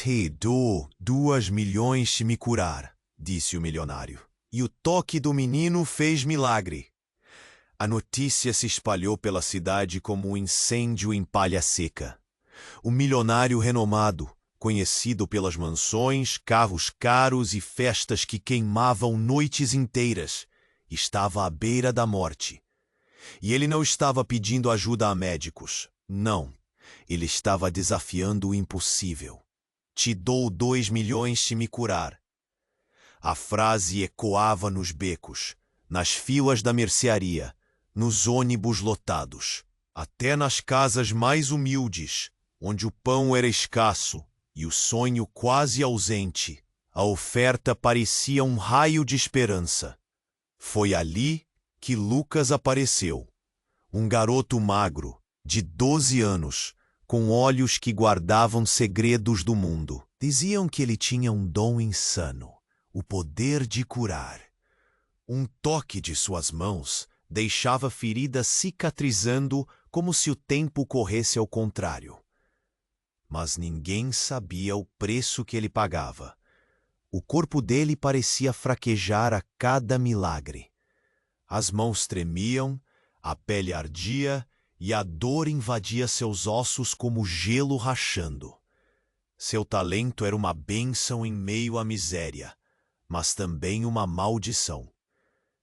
te dou 2 milhões se me curar, disse o milionário. E o toque do menino fez milagre. A notícia se espalhou pela cidade como um incêndio em palha seca. O milionário renomado, conhecido pelas mansões, carros caros e festas que queimavam noites inteiras, estava à beira da morte. E ele não estava pedindo ajuda a médicos. Não, ele estava desafiando o impossível. Te dou 2 milhões se me curar. A frase ecoava nos becos, nas filas da mercearia, nos ônibus lotados, até nas casas mais humildes, onde o pão era escasso e o sonho quase ausente. A oferta parecia um raio de esperança. Foi ali que Lucas apareceu. Um garoto magro, de 12 anos, com olhos que guardavam segredos do mundo. Diziam que ele tinha um dom insano, o poder de curar. Um toque de suas mãos deixava feridas cicatrizando como se o tempo corresse ao contrário. Mas ninguém sabia o preço que ele pagava. O corpo dele parecia fraquejar a cada milagre. As mãos tremiam, a pele ardia e a dor invadia seus ossos como gelo rachando. Seu talento era uma bênção em meio à miséria, mas também uma maldição.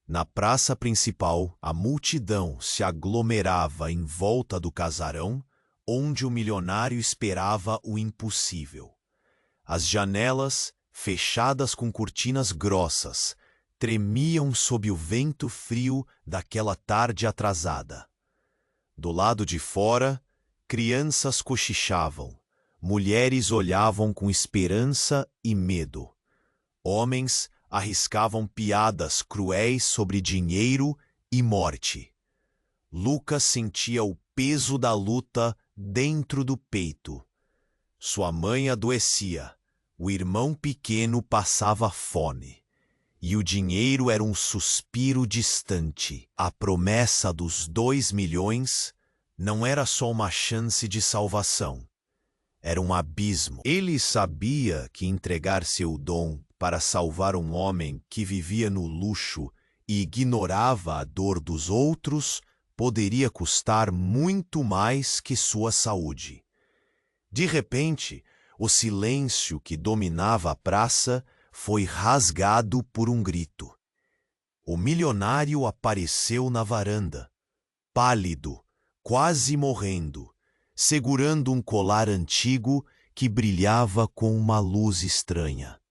Na praça principal, a multidão se aglomerava em volta do casarão, onde o milionário esperava o impossível. As janelas, fechadas com cortinas grossas, tremiam sob o vento frio daquela tarde atrasada. Do lado de fora, crianças cochichavam, mulheres olhavam com esperança e medo. Homens arriscavam piadas cruéis sobre dinheiro e morte. Lucas sentia o peso da luta dentro do peito. Sua mãe adoecia, o irmão pequeno passava fome. E o dinheiro era um suspiro distante. A promessa dos 2 milhões não era só uma chance de salvação. Era um abismo. Ele sabia que entregar seu dom para salvar um homem que vivia no luxo e ignorava a dor dos outros poderia custar muito mais que sua saúde. De repente, o silêncio que dominava a praça foi rasgado por um grito. O milionário apareceu na varanda, pálido, quase morrendo, segurando um colar antigo que brilhava com uma luz estranha.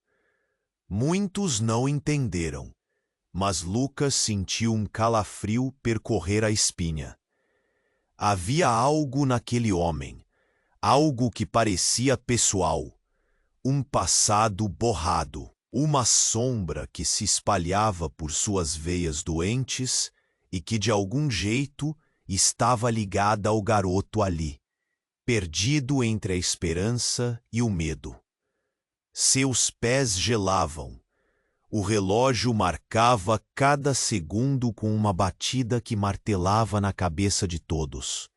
Muitos não entenderam, mas Lucas sentiu um calafrio percorrer a espinha. Havia algo naquele homem, algo que parecia pessoal, um passado borrado, uma sombra que se espalhava por suas veias doentes e que de algum jeito estava ligada ao garoto ali, perdido entre a esperança e o medo. Seus pés gelavam. O relógio marcava cada segundo com uma batida que martelava na cabeça de todos.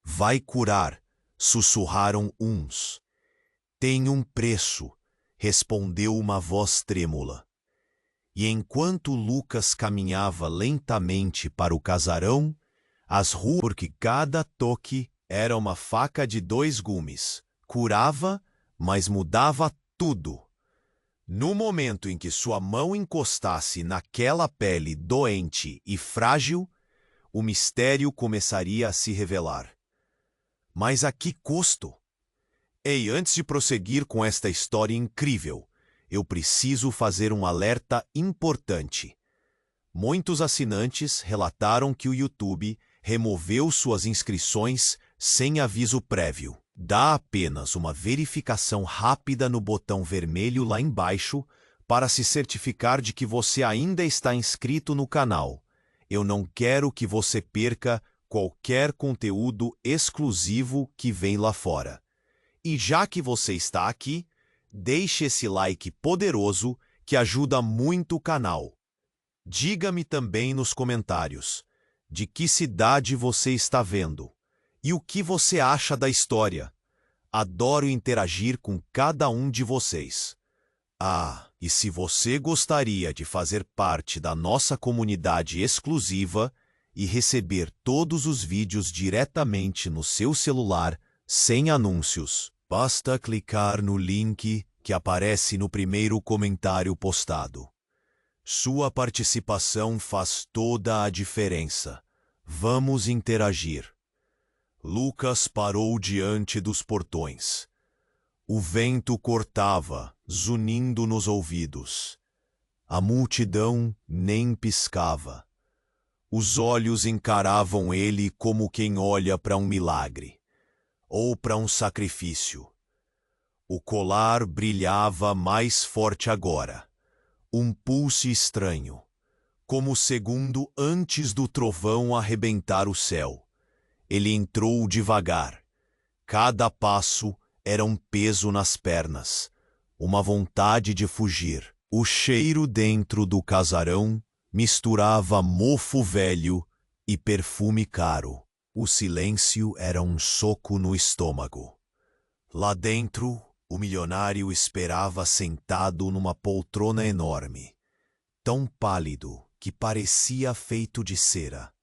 Vai curar, sussurraram uns. Tem um preço, respondeu uma voz trêmula. E enquanto Lucas caminhava lentamente para o casarão, as ruas, porque cada toque era uma faca de 2 gumes, curava, mas mudava tudo. No momento em que sua mão encostasse naquela pele doente e frágil, o mistério começaria a se revelar. Mas a que custo? Ei, antes de prosseguir com esta história incrível, eu preciso fazer um alerta importante. Muitos assinantes relataram que o YouTube removeu suas inscrições sem aviso prévio. Dá apenas uma verificação rápida no botão vermelho lá embaixo para se certificar de que você ainda está inscrito no canal. Eu não quero que você perca qualquer conteúdo exclusivo que vem lá fora. E já que você está aqui, deixe esse like poderoso que ajuda muito o canal. Diga-me também nos comentários de que cidade você está vendo e o que você acha da história. Adoro interagir com cada um de vocês. Ah, e se você gostaria de fazer parte da nossa comunidade exclusiva e receber todos os vídeos diretamente no seu celular, sem anúncios, basta clicar no link que aparece no primeiro comentário postado. Sua participação faz toda a diferença. Vamos interagir. Lucas parou diante dos portões. O vento cortava, zunindo nos ouvidos. A multidão nem piscava. Os olhos encaravam ele como quem olha para um milagre, ou para um sacrifício. O colar brilhava mais forte agora, um pulso estranho, como o segundo antes do trovão arrebentar o céu. Ele entrou devagar. Cada passo era um peso nas pernas, uma vontade de fugir. O cheiro dentro do casarão misturava mofo velho e perfume caro. O silêncio era um soco no estômago. Lá dentro, o milionário esperava sentado numa poltrona enorme, tão pálido que parecia feito de cera.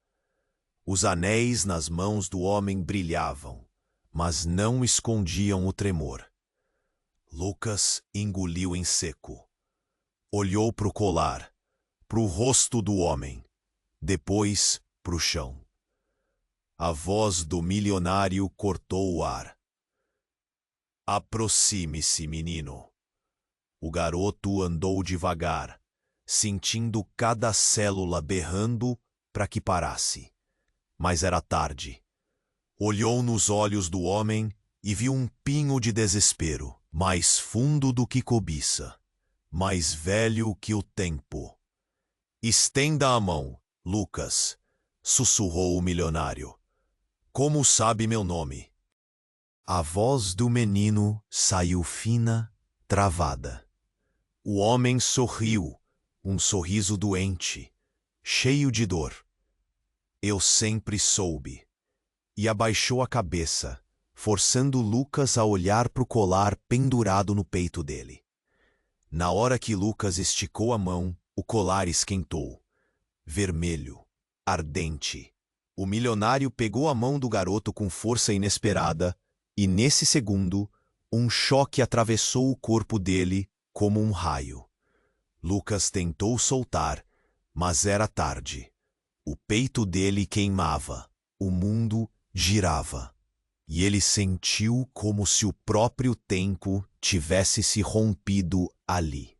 Os anéis nas mãos do homem brilhavam, mas não escondiam o tremor. Lucas engoliu em seco. Olhou para o colar, para o rosto do homem, depois para o chão. A voz do milionário cortou o ar. Aproxime-se, menino. O garoto andou devagar, sentindo cada célula berrando para que parasse. Mas era tarde. Olhou nos olhos do homem e viu um pingo de desespero, mais fundo do que cobiça, mais velho que o tempo. Estenda a mão, Lucas, sussurrou o milionário. Como sabe meu nome? A voz do menino saiu fina, travada. O homem sorriu, um sorriso doente, cheio de dor. Eu sempre soube. E abaixou a cabeça, forçando Lucas a olhar para o colar pendurado no peito dele. Na hora que Lucas esticou a mão, o colar esquentou. Vermelho, ardente. O milionário pegou a mão do garoto com força inesperada e, nesse segundo, um choque atravessou o corpo dele como um raio. Lucas tentou soltar, mas era tarde. O peito dele queimava, o mundo girava, e ele sentiu como se o próprio tempo tivesse se rompido ali.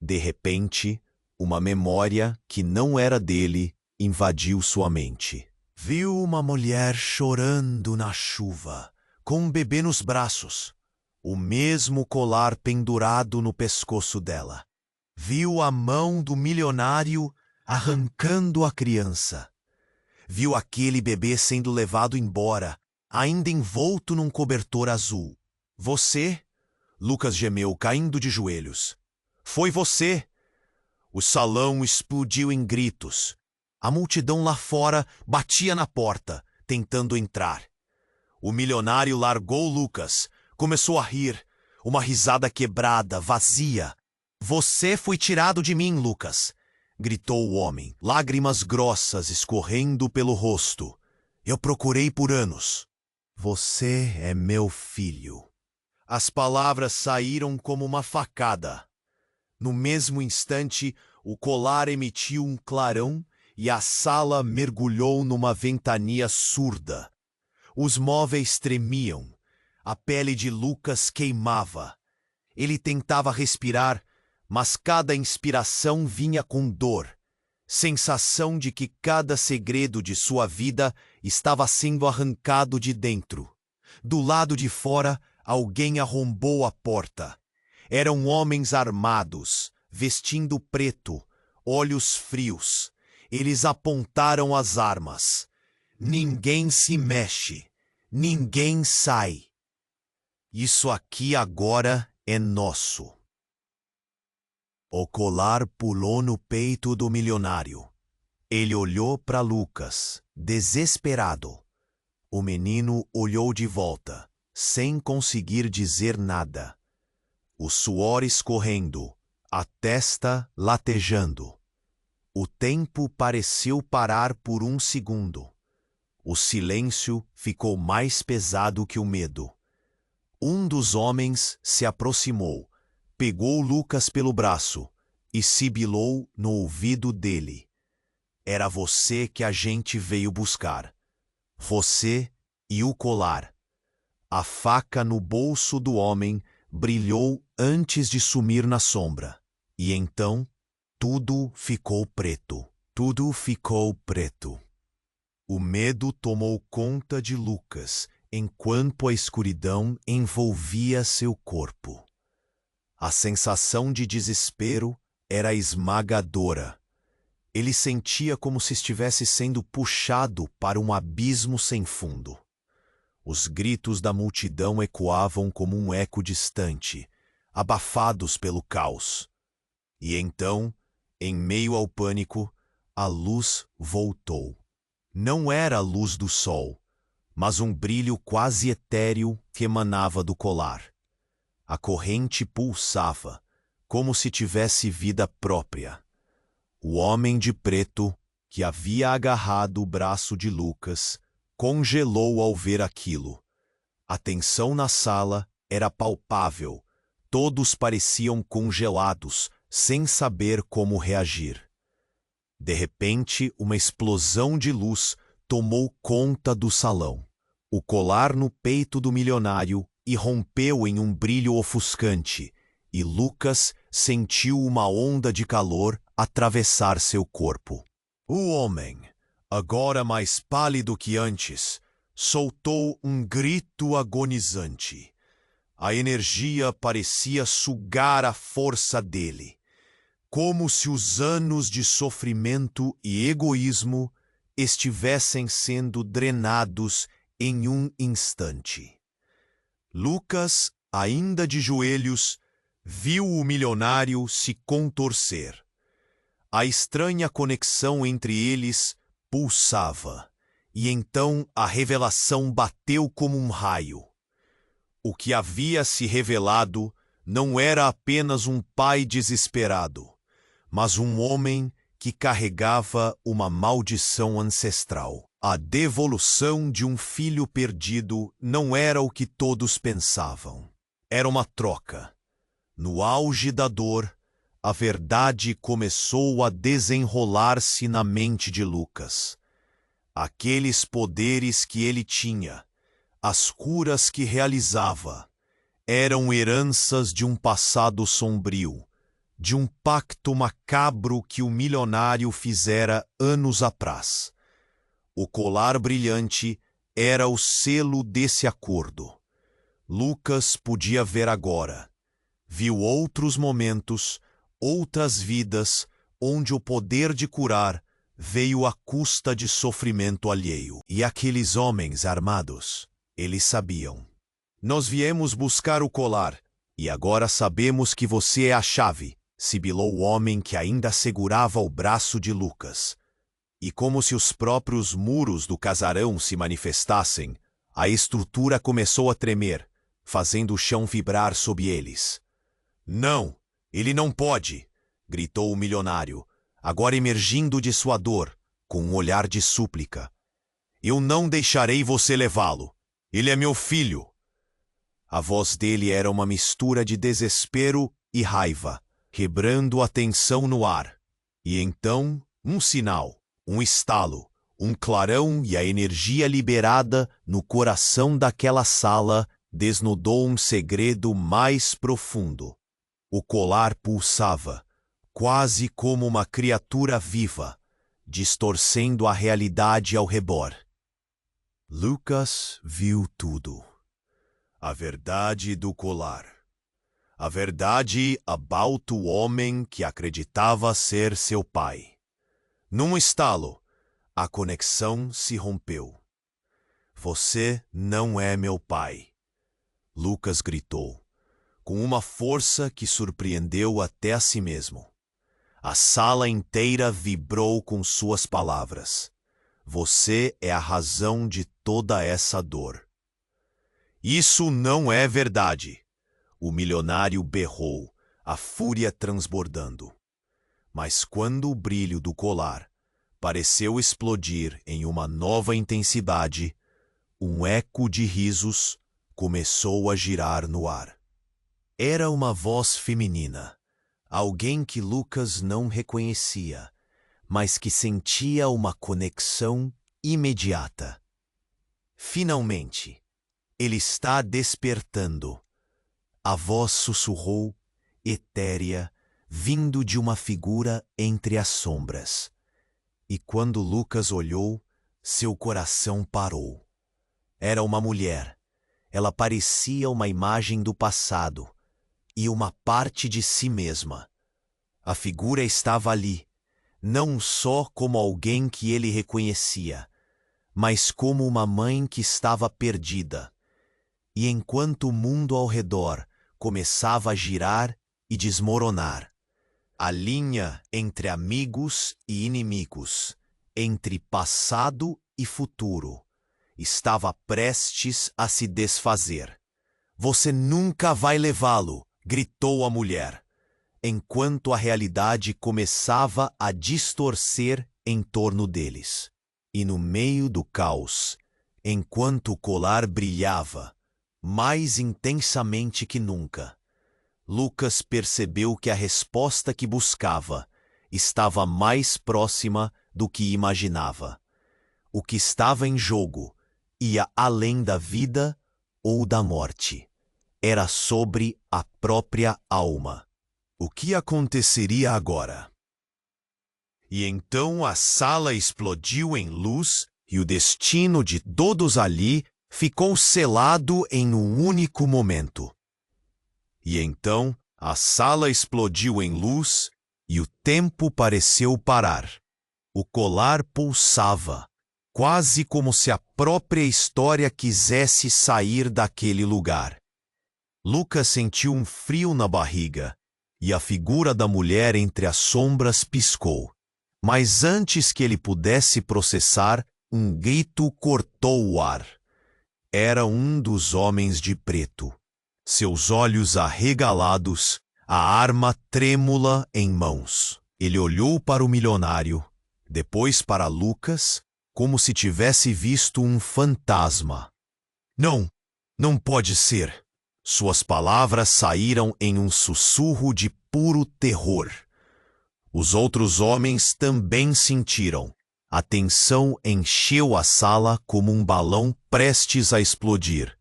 De repente, uma memória que não era dele invadiu sua mente. Viu uma mulher chorando na chuva, com um bebê nos braços, o mesmo colar pendurado no pescoço dela. Viu a mão do milionário arrancando a criança. Viu aquele bebê sendo levado embora, ainda envolto num cobertor azul. Você? Lucas gemeu, caindo de joelhos. Foi você! O salão explodiu em gritos. A multidão lá fora batia na porta, tentando entrar. O milionário largou Lucas, começou a rir, uma risada quebrada, vazia. Você foi tirado de mim, Lucas! Gritou o homem, lágrimas grossas escorrendo pelo rosto. Eu procurei por anos. Você é meu filho. As palavras saíram como uma facada. No mesmo instante, o colar emitiu um clarão e a sala mergulhou numa ventania surda. Os móveis tremiam. A pele de Lucas queimava. Ele tentava respirar, mas cada inspiração vinha com dor, sensação de que cada segredo de sua vida estava sendo arrancado de dentro. Do lado de fora, alguém arrombou a porta. Eram homens armados, vestindo preto, olhos frios. Eles apontaram as armas. Ninguém se mexe, ninguém sai. Isso aqui agora é nosso. O colar pulou no peito do milionário. Ele olhou para Lucas, desesperado. O menino olhou de volta, sem conseguir dizer nada. O suor escorrendo, a testa latejando. O tempo pareceu parar por um segundo. O silêncio ficou mais pesado que o medo. Um dos homens se aproximou, pegou Lucas pelo braço e sibilou no ouvido dele. Era você que a gente veio buscar. Você e o colar. A faca no bolso do homem brilhou antes de sumir na sombra. E então, tudo ficou preto. Tudo ficou preto. O medo tomou conta de Lucas, enquanto a escuridão envolvia seu corpo. A sensação de desespero era esmagadora. Ele sentia como se estivesse sendo puxado para um abismo sem fundo. Os gritos da multidão ecoavam como um eco distante, abafados pelo caos. E então, em meio ao pânico, a luz voltou. Não era a luz do sol, mas um brilho quase etéreo que emanava do colar. A corrente pulsava, como se tivesse vida própria. O homem de preto, que havia agarrado o braço de Lucas, congelou ao ver aquilo. A tensão na sala era palpável. Todos pareciam congelados, sem saber como reagir. De repente, uma explosão de luz tomou conta do salão. O colar no peito do milionário irrompeu em um brilho ofuscante, e Lucas sentiu uma onda de calor atravessar seu corpo. O homem, agora mais pálido que antes, soltou um grito agonizante. A energia parecia sugar a força dele, como se os anos de sofrimento e egoísmo estivessem sendo drenados em um instante. Lucas, ainda de joelhos, viu o milionário se contorcer. A estranha conexão entre eles pulsava, e então a revelação bateu como um raio. O que havia se revelado não era apenas um pai desesperado, mas um homem que carregava uma maldição ancestral. A devolução de um filho perdido não era o que todos pensavam. Era uma troca. No auge da dor, a verdade começou a desenrolar-se na mente de Lucas. Aqueles poderes que ele tinha, as curas que realizava, eram heranças de um passado sombrio, de um pacto macabro que o milionário fizera anos atrás. O colar brilhante era o selo desse acordo. Lucas podia ver agora. Viu outros momentos, outras vidas, onde o poder de curar veio à custa de sofrimento alheio. E aqueles homens armados, eles sabiam. Nós viemos buscar o colar, e agora sabemos que você é a chave, sibilou o homem que ainda segurava o braço de Lucas. E como se os próprios muros do casarão se manifestassem, a estrutura começou a tremer, fazendo o chão vibrar sob eles. Não, ele não pode, gritou o milionário, agora emergindo de sua dor, com um olhar de súplica. Eu não deixarei você levá-lo. Ele é meu filho. A voz dele era uma mistura de desespero e raiva, quebrando a tensão no ar. E então, um sinal, um estalo, um clarão e a energia liberada no coração daquela sala desnudou um segredo mais profundo. O colar pulsava, quase como uma criatura viva, distorcendo a realidade ao redor. Lucas viu tudo. A verdade do colar. A verdade about o homem que acreditava ser seu pai. Num estalo, a conexão se rompeu. Você não é meu pai, Lucas gritou, com uma força que surpreendeu até a si mesmo. A sala inteira vibrou com suas palavras. Você é a razão de toda essa dor. Isso não é verdade! O milionário berrou, a fúria transbordando. Mas quando o brilho do colar pareceu explodir em uma nova intensidade, um eco de risos começou a girar no ar. Era uma voz feminina, alguém que Lucas não reconhecia, mas que sentia uma conexão imediata. Finalmente, ele está despertando. A voz sussurrou, etérea, vindo de uma figura entre as sombras. E quando Lucas olhou, seu coração parou. Era uma mulher. Ela parecia uma imagem do passado e uma parte de si mesma. A figura estava ali, não só como alguém que ele reconhecia, mas como uma mãe que estava perdida. E enquanto o mundo ao redor começava a girar e desmoronar, a linha entre amigos e inimigos, entre passado e futuro, estava prestes a se desfazer. "Você nunca vai levá-lo!" gritou a mulher, enquanto a realidade começava a distorcer em torno deles. E no meio do caos, enquanto o colar brilhava, mais intensamente que nunca, Lucas percebeu que a resposta que buscava estava mais próxima do que imaginava. O que estava em jogo ia além da vida ou da morte. Era sobre a própria alma. O que aconteceria agora? E então a sala explodiu em luz e o destino de todos ali ficou selado em um único momento. E então a sala explodiu em luz e o tempo pareceu parar. O colar pulsava, quase como se a própria história quisesse sair daquele lugar. Lucas sentiu um frio na barriga e a figura da mulher entre as sombras piscou. Mas antes que ele pudesse processar, um grito cortou o ar. Era um dos homens de preto. Seus olhos arregalados, a arma trêmula em mãos. Ele olhou para o milionário, depois para Lucas, como se tivesse visto um fantasma. "Não, não pode ser!" Suas palavras saíram em um sussurro de puro terror. Os outros homens também sentiram. A tensão encheu a sala como um balão prestes a explodir.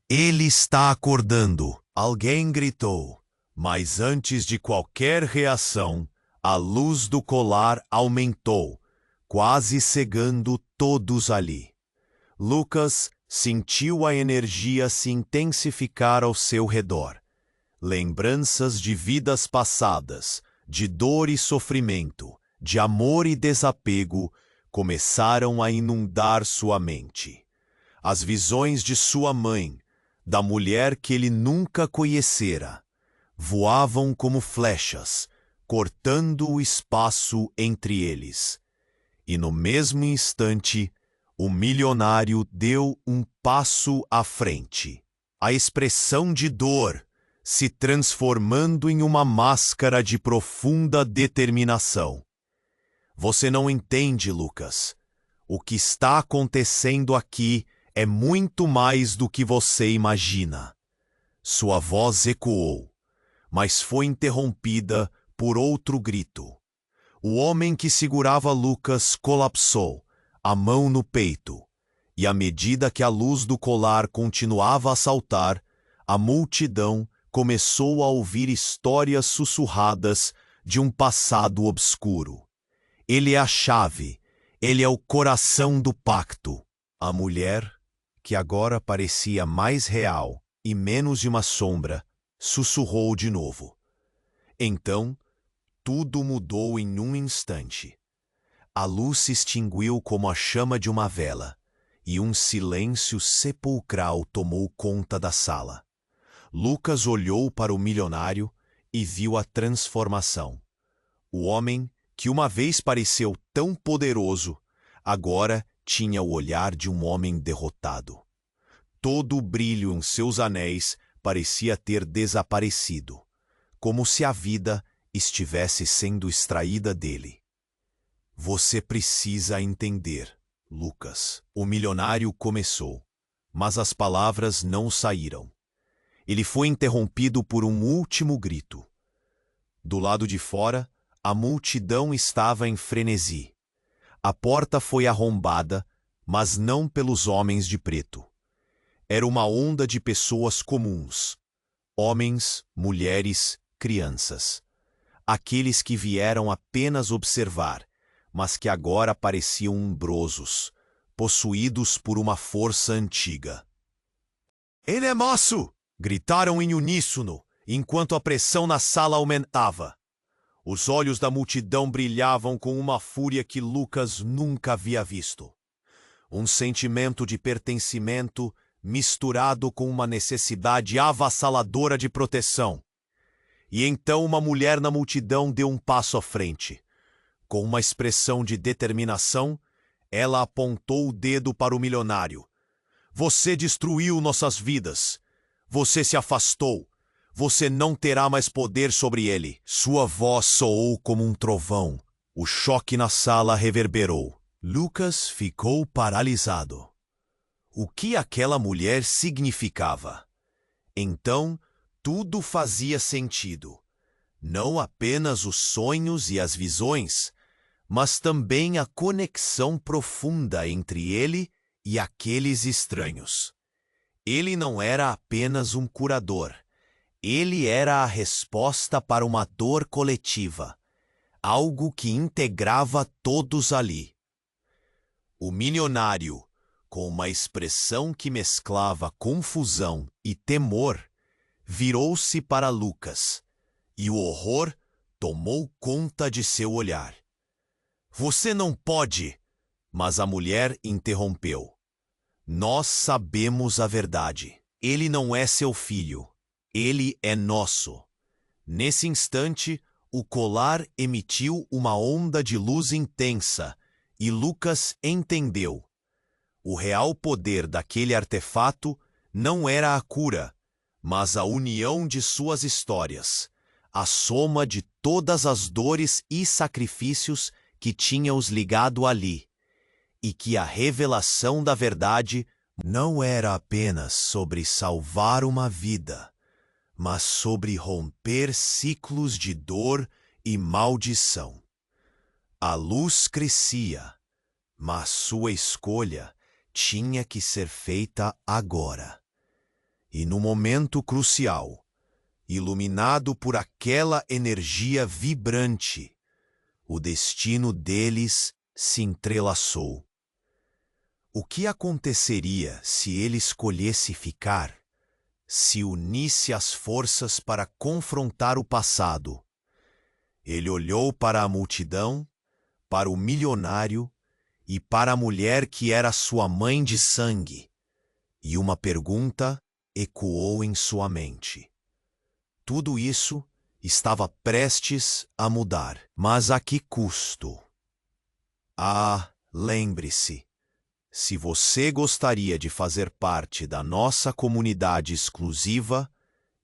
"Ele está acordando!" Alguém gritou. Mas antes de qualquer reação, a luz do colar aumentou, quase cegando todos ali. Lucas sentiu a energia se intensificar ao seu redor. Lembranças de vidas passadas, de dor e sofrimento, de amor e desapego, começaram a inundar sua mente. As visões de sua mãe, da mulher que ele nunca conhecera, voavam como flechas, cortando o espaço entre eles. E no mesmo instante, o milionário deu um passo à frente. A expressão de dor se transformando em uma máscara de profunda determinação. "Você não entende, Lucas. O que está acontecendo aqui é muito mais do que você imagina." Sua voz ecoou, mas foi interrompida por outro grito. O homem que segurava Lucas colapsou, a mão no peito, e à medida que a luz do colar continuava a saltar, a multidão começou a ouvir histórias sussurradas de um passado obscuro. "Ele é a chave, ele é o coração do pacto." A mulher, que agora parecia mais real e menos de uma sombra, sussurrou de novo. Então, tudo mudou em um instante. A luz se extinguiu como a chama de uma vela, e um silêncio sepulcral tomou conta da sala. Lucas olhou para o milionário e viu a transformação. O homem, que uma vez pareceu tão poderoso, agora tinha o olhar de um homem derrotado. todo o brilho em seus anéis parecia ter desaparecido, como se a vida estivesse sendo extraída dele. Você precisa entender, Lucas. O milionário começou, mas as palavras não saíram. Ele foi interrompido por um último grito. Do lado de fora, a multidão estava em frenesi. A porta foi arrombada, mas não pelos homens de preto. Era uma onda de pessoas comuns. Homens, mulheres, crianças. Aqueles que vieram apenas observar, mas que agora pareciam umbrosos, possuídos por uma força antiga. "Ele é nosso!" gritaram em uníssono, enquanto a pressão na sala aumentava. Os olhos da multidão brilhavam com uma fúria que Lucas nunca havia visto. Um sentimento de pertencimento misturado com uma necessidade avassaladora de proteção. E então uma mulher na multidão deu um passo à frente. Com uma expressão de determinação, ela apontou o dedo para o milionário. "Você destruiu nossas vidas. Você se afastou. Você não terá mais poder sobre ele." Sua voz soou como um trovão. O choque na sala reverberou. Lucas ficou paralisado. O que aquela mulher significava? Então, tudo fazia sentido. Não apenas os sonhos e as visões, mas também a conexão profunda entre ele e aqueles estranhos. Ele não era apenas um curador. Ele era a resposta para uma dor coletiva, algo que integrava todos ali. O milionário, com uma expressão que mesclava confusão e temor, virou-se para Lucas, e o horror tomou conta de seu olhar. "Você não pode!" Mas a mulher interrompeu. "Nós sabemos a verdade. Ele não é seu filho. Ele é nosso." Nesse instante, o colar emitiu uma onda de luz intensa, e Lucas entendeu. O real poder daquele artefato não era a cura, mas a união de suas histórias, a soma de todas as dores e sacrifícios que tinha os ligado ali, e que a revelação da verdade não era apenas sobre salvar uma vida, mas sobre romper ciclos de dor e maldição. A luz crescia, mas sua escolha tinha que ser feita agora. E no momento crucial, iluminado por aquela energia vibrante, o destino deles se entrelaçou. O que aconteceria se ele escolhesse ficar? Se unisse as forças para confrontar o passado? Ele olhou para a multidão, para o milionário e para a mulher que era sua mãe de sangue, e uma pergunta ecoou em sua mente. Tudo isso estava prestes a mudar, mas a que custo? Ah, lembre-se, se você gostaria de fazer parte da nossa comunidade exclusiva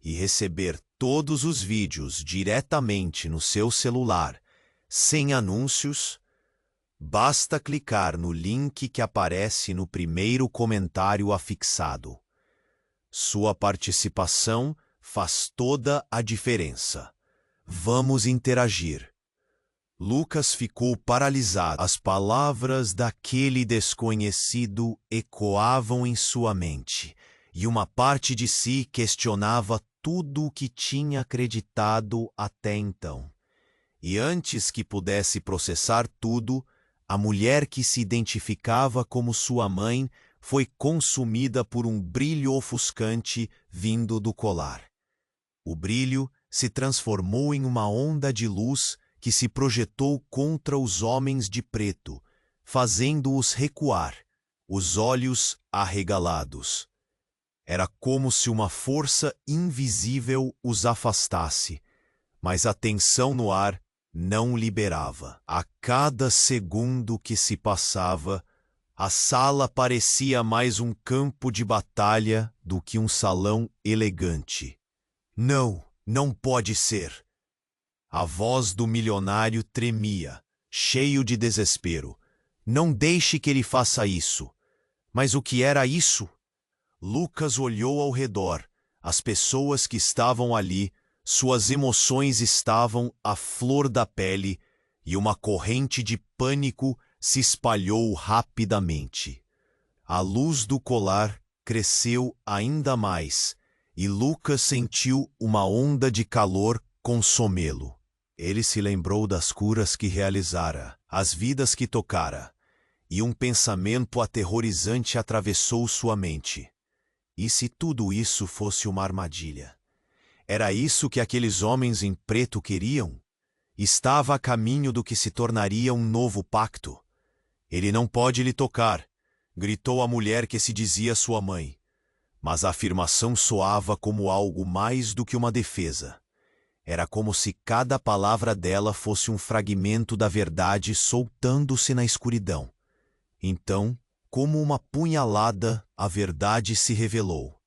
e receber todos os vídeos diretamente no seu celular, sem anúncios, basta clicar no link que aparece no primeiro comentário afixado. Sua participação faz toda a diferença. Vamos interagir. Lucas ficou paralisado. As palavras daquele desconhecido ecoavam em sua mente, e uma parte de si questionava tudo o que tinha acreditado até então. E antes que pudesse processar tudo, a mulher que se identificava como sua mãe foi consumida por um brilho ofuscante vindo do colar. O brilho se transformou em uma onda de luz que se projetou contra os homens de preto, fazendo-os recuar, os olhos arregalados. Era como se uma força invisível os afastasse, mas a tensão no ar não liberava. A cada segundo que se passava, A sala parecia mais um campo de batalha do que um salão elegante. Não, não pode ser. A voz do milionário tremia, cheio de desespero. Não deixe que ele faça isso. Mas o que era isso? Lucas olhou ao redor. As pessoas que estavam ali, suas emoções estavam à flor da pele e uma corrente de pânico se espalhou rapidamente. A luz do colar cresceu ainda mais e Lucas sentiu uma onda de calor consumê-lo. Ele se lembrou das curas que realizara, as vidas que tocara, e um pensamento aterrorizante atravessou sua mente. E se tudo isso fosse uma armadilha? Era isso que aqueles homens em preto queriam? Estava a caminho do que se tornaria um novo pacto. Ele não pode lhe tocar, gritou a mulher que se dizia sua mãe. Mas a afirmação soava como algo mais do que uma defesa. Era como se cada palavra dela fosse um fragmento da verdade soltando-se na escuridão. Então, como uma punhalada, a verdade se revelou.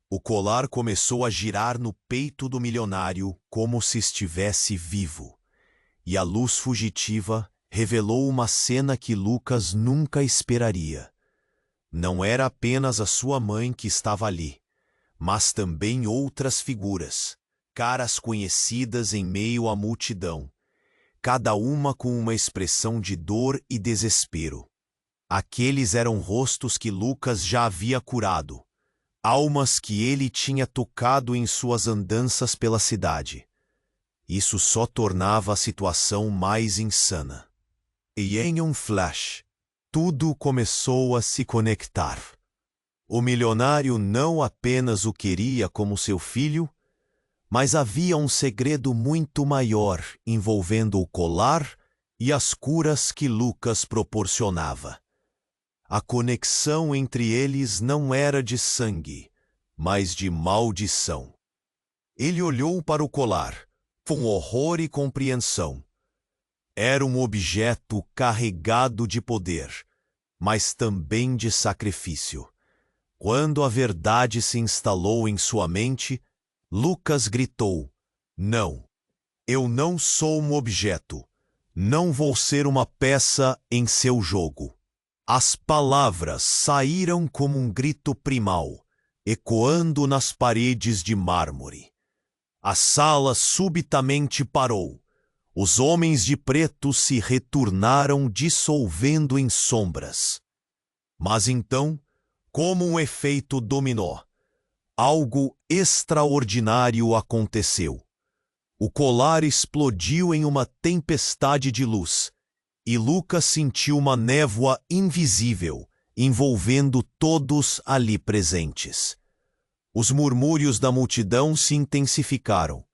O colar começou a girar no peito do milionário como se estivesse vivo. E a luz fugitiva revelou uma cena que Lucas nunca esperaria. Não era apenas a sua mãe que estava ali, mas também outras figuras, caras conhecidas em meio à multidão, cada uma com uma expressão de dor e desespero. Aqueles eram rostos que Lucas já havia curado, almas que ele tinha tocado em suas andanças pela cidade. Isso só tornava a situação mais insana. E em um flash, tudo começou a se conectar. O milionário não apenas o queria como seu filho, mas havia um segredo muito maior envolvendo o colar e as curas que Lucas proporcionava. A conexão entre eles não era de sangue, mas de maldição. Ele olhou para o colar, com horror e compreensão. Era um objeto carregado de poder, mas também de sacrifício. Quando a verdade se instalou em sua mente, Lucas gritou: "Não, eu não sou um objeto. Não vou ser uma peça em seu jogo." As palavras saíram como um grito primal, ecoando nas paredes de mármore. A sala subitamente parou. Os homens de preto se retornaram dissolvendo em sombras. Mas então, como um efeito dominó, algo extraordinário aconteceu. O colar explodiu em uma tempestade de luz, e Lucas sentiu uma névoa invisível envolvendo todos ali presentes. Os murmúrios da multidão se intensificaram.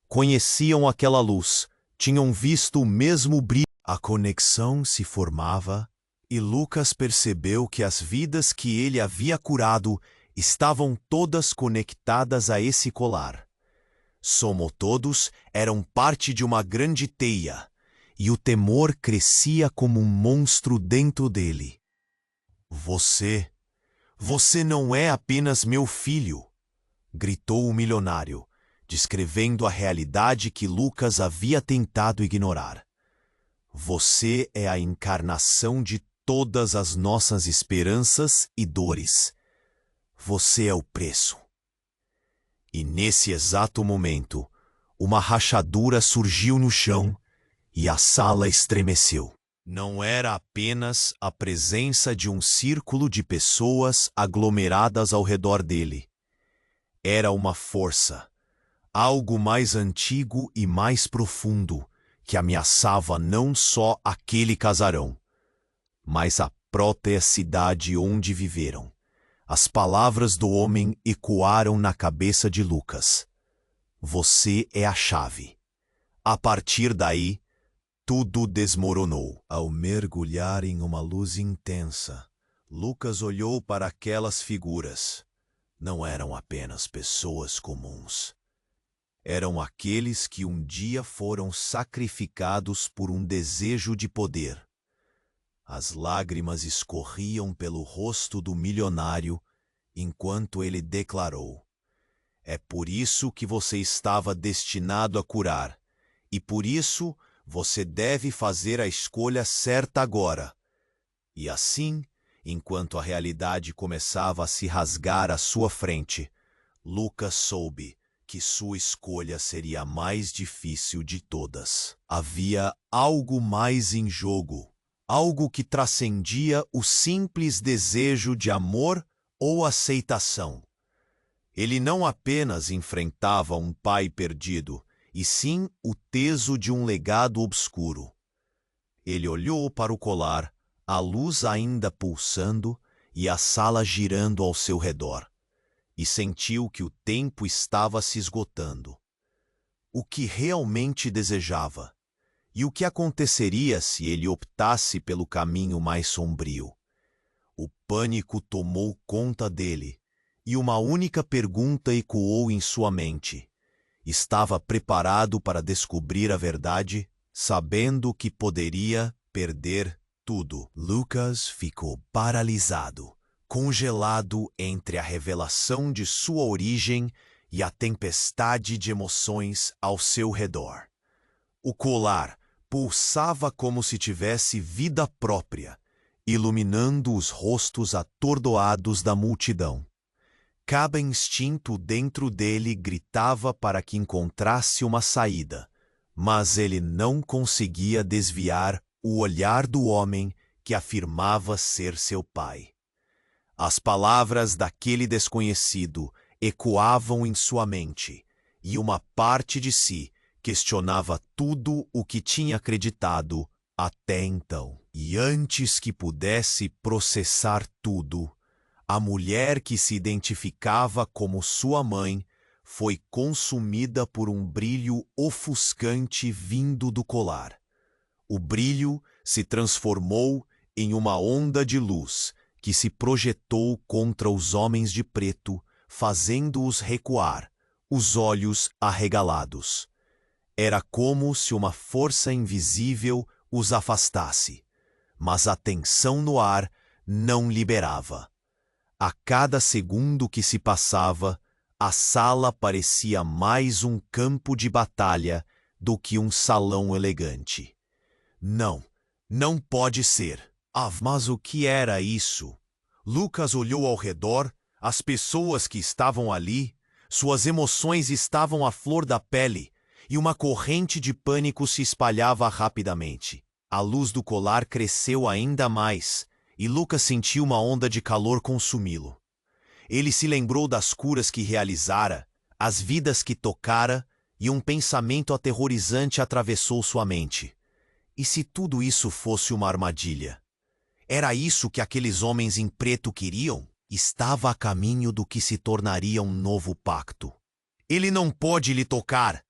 Conheciam aquela luz, tinham visto o mesmo brilho. A conexão se formava e Lucas percebeu que as vidas que ele havia curado estavam todas conectadas a esse colar. Todos eram parte de uma grande teia, e o temor crescia como um monstro dentro dele. Você não é apenas meu filho, gritou o milionário, descrevendo a realidade que Lucas havia tentado ignorar. Você é a encarnação de todas as nossas esperanças e dores. Você é o preço. E nesse exato momento, uma rachadura surgiu no chão e a sala estremeceu. Não era apenas a presença de um círculo de pessoas aglomeradas ao redor dele. Era uma força, algo mais antigo e mais profundo, que ameaçava não só aquele casarão, mas a própria cidade onde viveram. As palavras do homem ecoaram na cabeça de Lucas. Você é a chave. A partir daí, tudo desmoronou. Ao mergulhar em uma luz intensa, Lucas olhou para aquelas figuras. Não eram apenas pessoas comuns. Eram aqueles que um dia foram sacrificados por um desejo de poder. As lágrimas escorriam pelo rosto do milionário enquanto ele declarou: "É por isso que você estava destinado a curar, e por isso você deve fazer a escolha certa agora." E assim, enquanto a realidade começava a se rasgar à sua frente, Lucas soube que sua escolha seria a mais difícil de todas. Havia algo mais em jogo, algo que transcendia o simples desejo de amor ou aceitação. Ele não apenas enfrentava um pai perdido, e sim o peso de um legado obscuro. Ele olhou para o colar, a luz ainda pulsando e a sala girando ao seu redor, e sentiu que o tempo estava se esgotando. O que realmente desejava? E o que aconteceria se ele optasse pelo caminho mais sombrio? O pânico tomou conta dele, e uma única pergunta ecoou em sua mente. Estava preparado para descobrir a verdade, sabendo que poderia perder tudo. Lucas ficou paralisado, congelado entre a revelação de sua origem e a tempestade de emoções ao seu redor. O colar pulsava como se tivesse vida própria, iluminando os rostos atordoados da multidão. Cada instinto dentro dele gritava para que encontrasse uma saída, mas ele não conseguia desviar o olhar do homem que afirmava ser seu pai. As palavras daquele desconhecido ecoavam em sua mente, e uma parte de si questionava tudo o que tinha acreditado até então. E antes que pudesse processar tudo, a mulher que se identificava como sua mãe foi consumida por um brilho ofuscante vindo do colar. O brilho se transformou em uma onda de luz que se projetou contra os homens de preto, fazendo-os recuar, os olhos arregalados. Era como se uma força invisível os afastasse, mas a tensão no ar não liberava. A cada segundo que se passava, a sala parecia mais um campo de batalha do que um salão elegante. Não, não pode ser. Ah, mas o que era isso? Lucas olhou ao redor, as pessoas que estavam ali, suas emoções estavam à flor da pele, e uma corrente de pânico se espalhava rapidamente. A luz do colar cresceu ainda mais, e Lucas sentiu uma onda de calor consumi-lo. Ele se lembrou das curas que realizara, as vidas que tocara, e um pensamento aterrorizante atravessou sua mente. E se tudo isso fosse uma armadilha? Era isso que aqueles homens em preto queriam? Estava a caminho do que se tornaria um novo pacto. "Ele não pode lhe tocar!"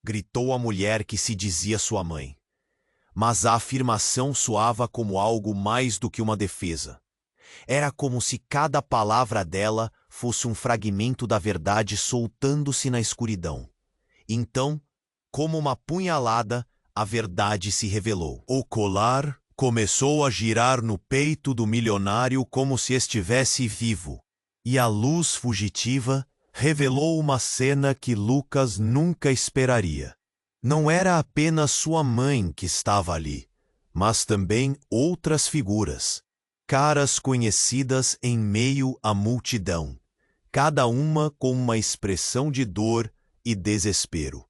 gritou a mulher que se dizia sua mãe. Mas a afirmação soava como algo mais do que uma defesa. Era como se cada palavra dela fosse um fragmento da verdade soltando-se na escuridão. Então, como uma punhalada, a verdade se revelou. O colar começou a girar no peito do milionário como se estivesse vivo, e a luz fugitiva revelou uma cena que Lucas nunca esperaria. Não era apenas sua mãe que estava ali, mas também outras figuras, caras conhecidas em meio à multidão, cada uma com uma expressão de dor e desespero.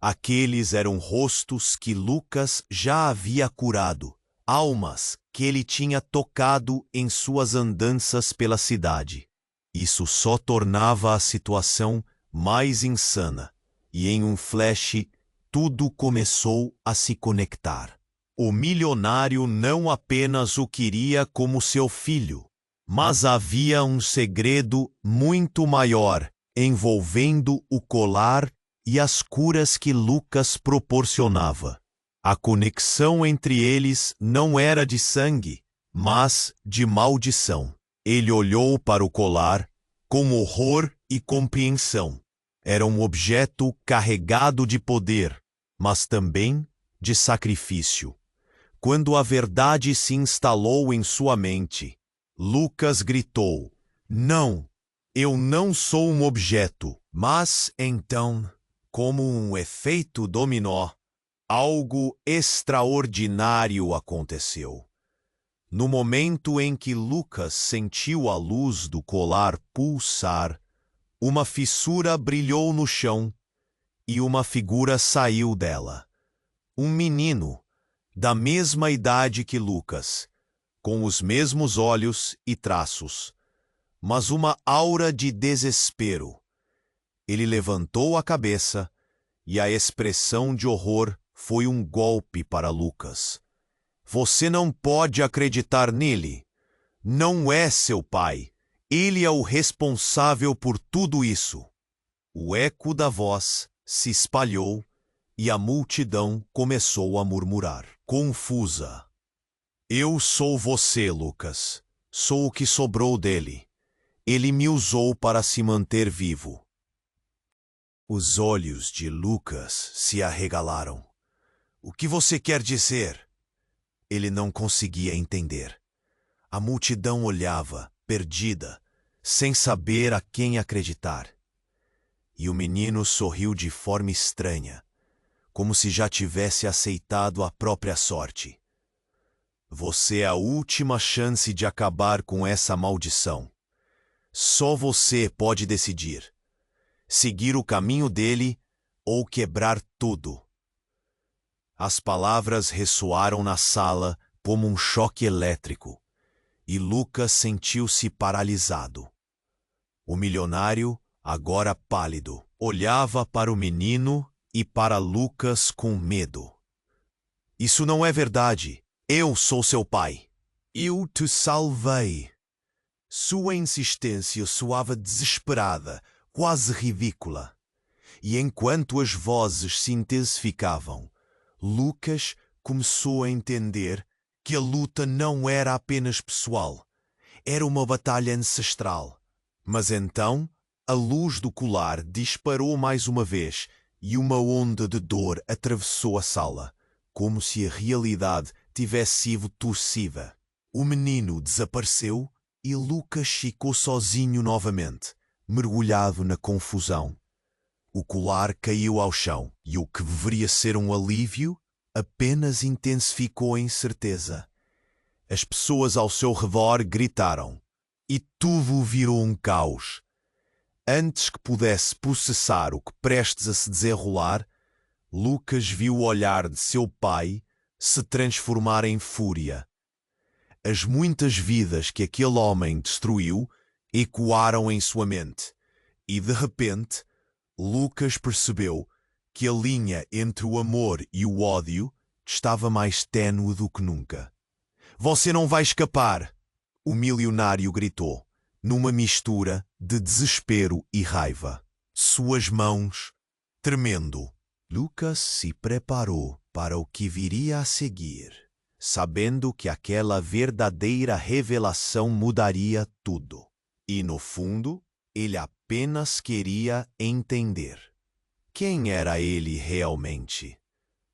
Aqueles eram rostos que Lucas já havia curado, almas que ele tinha tocado em suas andanças pela cidade. Isso só tornava a situação mais insana, e em um flash, tudo começou a se conectar. O milionário não apenas o queria como seu filho, mas havia um segredo muito maior envolvendo o colar e as curas que Lucas proporcionava. A conexão entre eles não era de sangue, mas de maldição. Ele olhou para o colar com horror e compreensão. Era um objeto carregado de poder, mas também de sacrifício. Quando a verdade se instalou em sua mente, Lucas gritou: "Não, eu não sou um objeto." Mas então, como um efeito dominó, algo extraordinário aconteceu. No momento em que Lucas sentiu a luz do colar pulsar, uma fissura brilhou no chão e uma figura saiu dela. Um menino, da mesma idade que Lucas, com os mesmos olhos e traços, mas uma aura de desespero. Ele levantou a cabeça e a expressão de horror foi um golpe para Lucas. Você não pode acreditar nele. Não é seu pai. Ele é o responsável por tudo isso. O eco da voz se espalhou e a multidão começou a murmurar, confusa. Eu sou você, Lucas. Sou o que sobrou dele. Ele me usou para se manter vivo. Os olhos de Lucas se arregalaram. O que você quer dizer? Ele não conseguia entender. A multidão olhava, perdida, sem saber a quem acreditar. E o menino sorriu de forma estranha, como se já tivesse aceitado a própria sorte. Você é a última chance de acabar com essa maldição. Só você pode decidir. Seguir o caminho dele ou quebrar tudo. As palavras ressoaram na sala como um choque elétrico, e Lucas sentiu-se paralisado. O milionário, agora pálido, olhava para o menino e para Lucas com medo. Isso não é verdade. Eu sou seu pai. Eu te salvei. Sua insistência soava desesperada, quase ridícula. E enquanto as vozes se intensificavam, Lucas começou a entender que a luta não era apenas pessoal. Era uma batalha ancestral. Mas então, a luz do colar disparou mais uma vez e uma onda de dor atravessou a sala, como se a realidade tivesse sido torcida. O menino desapareceu e Lucas ficou sozinho novamente, mergulhado na confusão. O colar caiu ao chão e o que deveria ser um alívio apenas intensificou a incerteza. As pessoas ao seu redor gritaram e tudo virou um caos. Antes que pudesse processar o que prestes a se desenrolar, Lucas viu o olhar de seu pai se transformar em fúria. As muitas vidas que aquele homem destruiu ecoaram em sua mente e, de repente, Lucas percebeu que a linha entre o amor e o ódio estava mais tênue do que nunca. Você não vai escapar! O milionário gritou, numa mistura de desespero e raiva. Suas mãos tremendo. Lucas se preparou para o que viria a seguir, sabendo que aquela verdadeira revelação mudaria tudo. E, no fundo, ele apenas queria entender. Quem era ele realmente?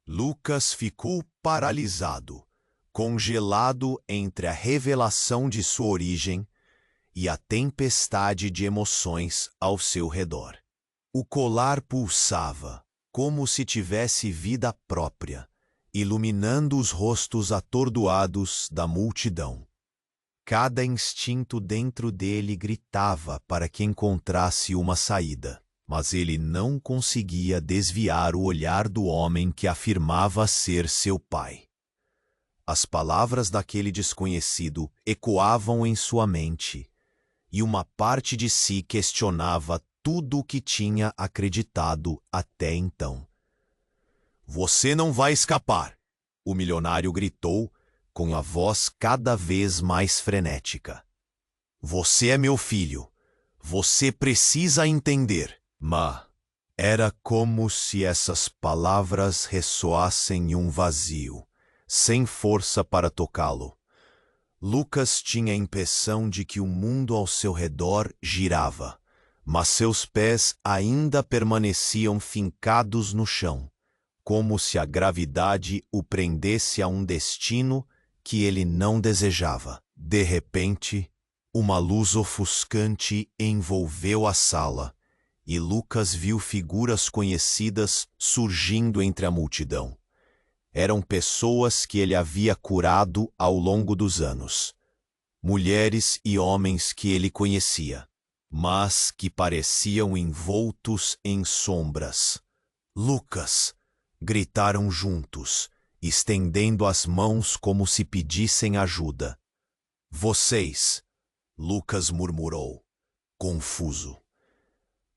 Lucas ficou paralisado, congelado entre a revelação de sua origem e a tempestade de emoções ao seu redor. O colar pulsava, como se tivesse vida própria, iluminando os rostos atordoados da multidão. Cada instinto dentro dele gritava para que encontrasse uma saída, mas ele não conseguia desviar o olhar do homem que afirmava ser seu pai. As palavras daquele desconhecido ecoavam em sua mente, e uma parte de si questionava tudo o que tinha acreditado até então. Você não vai escapar! O milionário gritou com a voz cada vez mais frenética. Você é meu filho. Você precisa entender. Mas era como se essas palavras ressoassem em um vazio, sem força para tocá-lo. Lucas tinha a impressão de que o mundo ao seu redor girava, mas seus pés ainda permaneciam fincados no chão, como se a gravidade o prendesse a um destino que ele não desejava. De repente, uma luz ofuscante envolveu a sala e Lucas viu figuras conhecidas surgindo entre a multidão. Eram pessoas que ele havia curado ao longo dos anos. Mulheres e homens que ele conhecia, mas que pareciam envoltos em sombras. Lucas! Gritaram juntos, estendendo as mãos como se pedissem ajuda. Vocês! Lucas murmurou, confuso.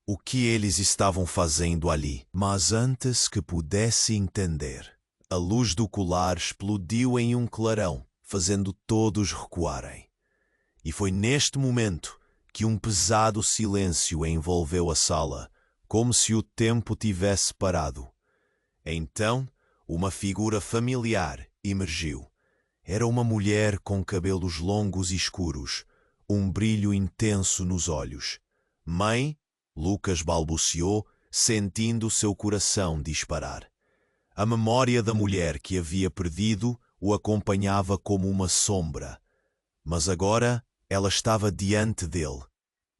O que eles estavam fazendo ali? Mas antes que pudesse entender, a luz do colar explodiu em um clarão, fazendo todos recuarem. E foi neste momento que um pesado silêncio envolveu a sala, como se o tempo tivesse parado. Então, uma figura familiar emergiu. Era uma mulher com cabelos longos e escuros, um brilho intenso nos olhos. Mãe? Lucas balbuciou, sentindo seu coração disparar. A memória da mulher que havia perdido o acompanhava como uma sombra. Mas agora ela estava diante dele,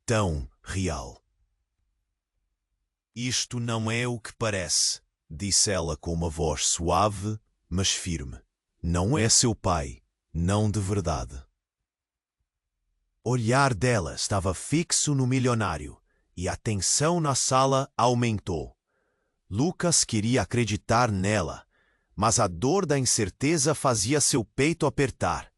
tão real. Isto não é o que parece, disse ela com uma voz suave, mas firme. Não é seu pai, não de verdade. O olhar dela estava fixo no milionário e a tensão na sala aumentou. Lucas queria acreditar nela, mas a dor da incerteza fazia seu peito apertar.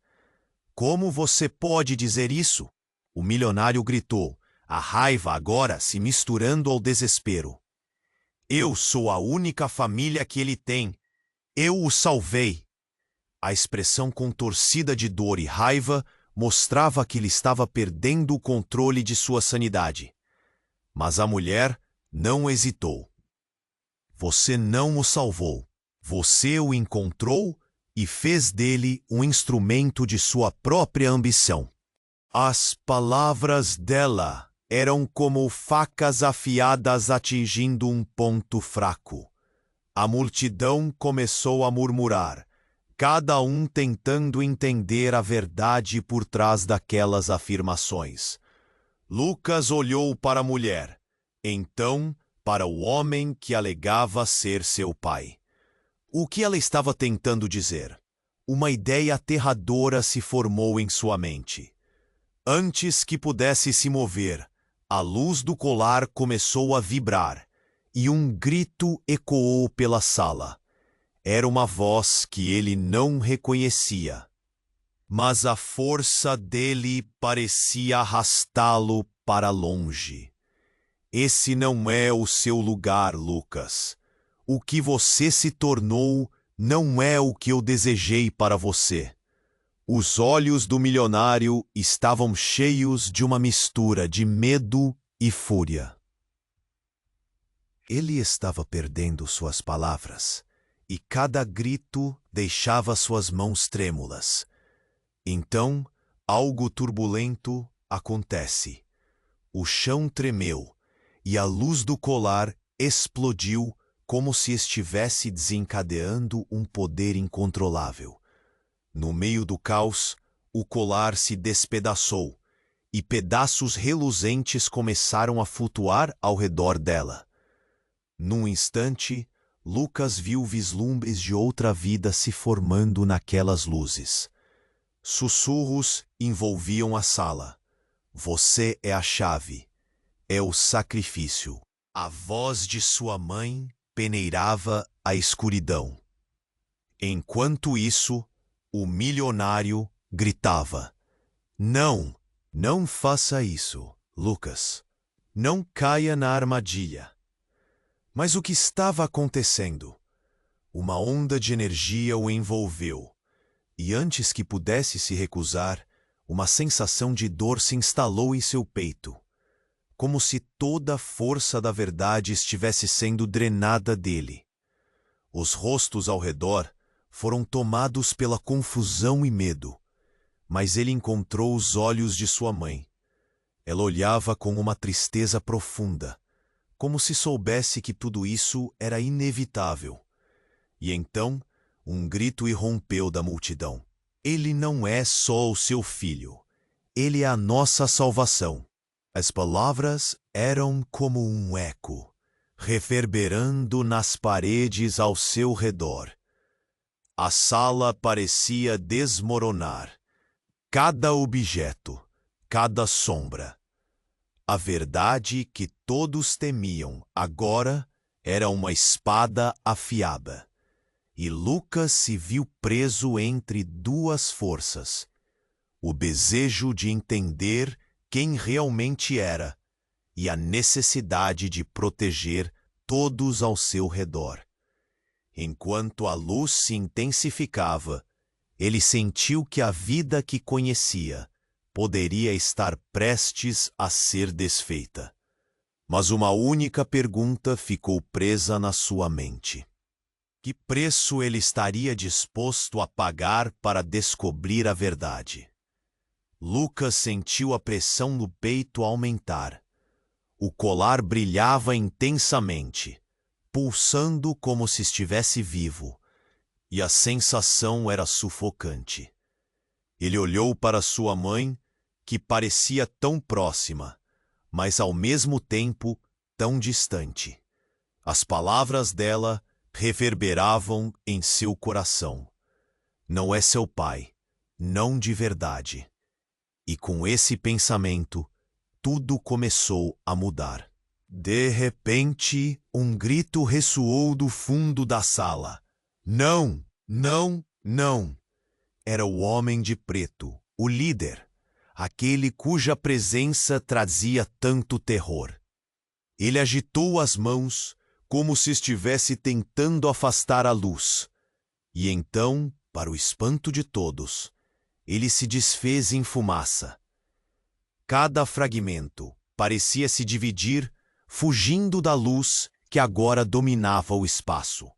Como você pode dizer isso? O milionário gritou, a raiva agora se misturando ao desespero. Eu sou a única família que ele tem. Eu o salvei. A expressão contorcida de dor e raiva mostrava que ele estava perdendo o controle de sua sanidade. Mas a mulher não hesitou. Você não o salvou. Você o encontrou e fez dele um instrumento de sua própria ambição. As palavras dela eram como facas afiadas atingindo um ponto fraco. A multidão começou a murmurar, cada um tentando entender a verdade por trás daquelas afirmações. Lucas olhou para a mulher, então para o homem que alegava ser seu pai. O que ela estava tentando dizer? Uma ideia aterradora se formou em sua mente. Antes que pudesse se mover, a luz do colar começou a vibrar e um grito ecoou pela sala. Era uma voz que ele não reconhecia, mas a força dele parecia arrastá-lo para longe. Esse não é o seu lugar, Lucas. O que você se tornou não é o que eu desejei para você. Os olhos do milionário estavam cheios de uma mistura de medo e fúria. Ele estava perdendo suas palavras, e cada grito deixava suas mãos trêmulas. Então, algo turbulento acontece. O chão tremeu, e a luz do colar explodiu como se estivesse desencadeando um poder incontrolável. No meio do caos, o colar se despedaçou, e pedaços reluzentes começaram a flutuar ao redor dela. Num instante, Lucas viu vislumbres de outra vida se formando naquelas luzes. Sussurros envolviam a sala. Você é a chave. É o sacrifício. A voz de sua mãe peneirava a escuridão. Enquanto isso, o milionário gritava: Não, não faça isso, Lucas. Não caia na armadilha. Mas o que estava acontecendo? Uma onda de energia o envolveu, e antes que pudesse se recusar, uma sensação de dor se instalou em seu peito, como se toda a força da verdade estivesse sendo drenada dele. Os rostos ao redor foram tomados pela confusão e medo, mas ele encontrou os olhos de sua mãe. Ela olhava com uma tristeza profunda, como se soubesse que tudo isso era inevitável. E então, um grito irrompeu da multidão. Ele não é só o seu filho. Ele é a nossa salvação. As palavras eram como um eco, reverberando nas paredes ao seu redor. A sala parecia desmoronar. Cada objeto, cada sombra. A verdade que todos temiam agora era uma espada afiada. E Lucas se viu preso entre duas forças: o desejo de entender quem realmente era e a necessidade de proteger todos ao seu redor. Enquanto a luz se intensificava, ele sentiu que a vida que conhecia poderia estar prestes a ser desfeita. Mas uma única pergunta ficou presa na sua mente: que preço ele estaria disposto a pagar para descobrir a verdade? Lucas sentiu a pressão no peito aumentar. O colar brilhava intensamente, pulsando como se estivesse vivo, e a sensação era sufocante. Ele olhou para sua mãe, que parecia tão próxima, mas ao mesmo tempo tão distante. As palavras dela reverberavam em seu coração. Não é seu pai, não de verdade. E com esse pensamento, tudo começou a mudar. De repente, um grito ressoou do fundo da sala. Não, não, não! Era o homem de preto, o líder, aquele cuja presença trazia tanto terror. Ele agitou as mãos, como se estivesse tentando afastar a luz. E então, para o espanto de todos, ele se desfez em fumaça. Cada fragmento parecia se dividir, fugindo da luz que agora dominava o espaço.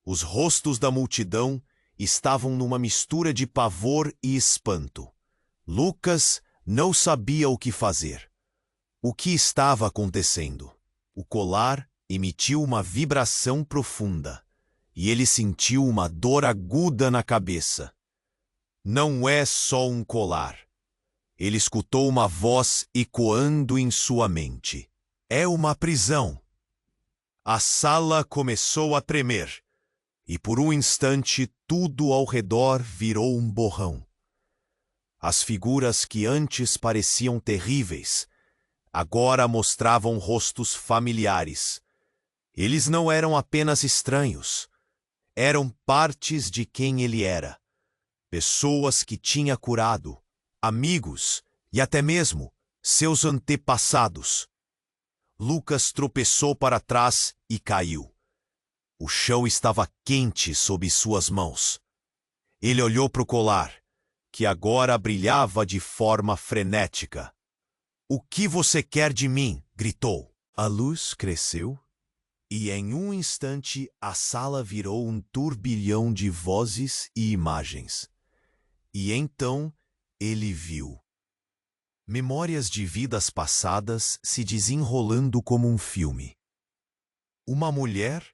Os rostos da multidão estavam numa mistura de pavor e espanto. Lucas não sabia o que fazer. O que estava acontecendo? O colar emitiu uma vibração profunda, e ele sentiu uma dor aguda na cabeça. Não é só um colar. Ele escutou uma voz ecoando em sua mente. É uma prisão. A sala começou a tremer, e por um instante tudo ao redor virou um borrão. As figuras que antes pareciam terríveis, agora mostravam rostos familiares. Eles não eram apenas estranhos, eram partes de quem ele era. Pessoas que tinha curado, amigos e até mesmo seus antepassados. Lucas tropeçou para trás e caiu. O chão estava quente sob suas mãos. Ele olhou para o colar, que agora brilhava de forma frenética. "O que você quer de mim?" gritou. A luz cresceu, e em um instante a sala virou um turbilhão de vozes e imagens. E então ele viu memórias de vidas passadas se desenrolando como um filme. Uma mulher,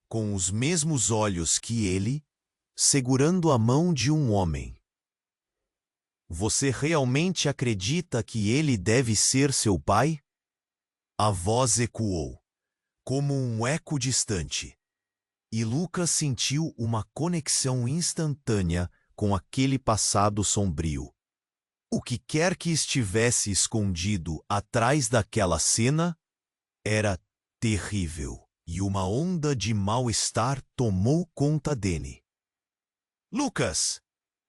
com os mesmos olhos que ele, segurando a mão de um homem. Você realmente acredita que ele deve ser seu pai? A voz ecoou, como um eco distante, e Lucas sentiu uma conexão instantânea com aquele passado sombrio. O que quer que estivesse escondido atrás daquela cena era terrível, e uma onda de mal-estar tomou conta dele. Lucas!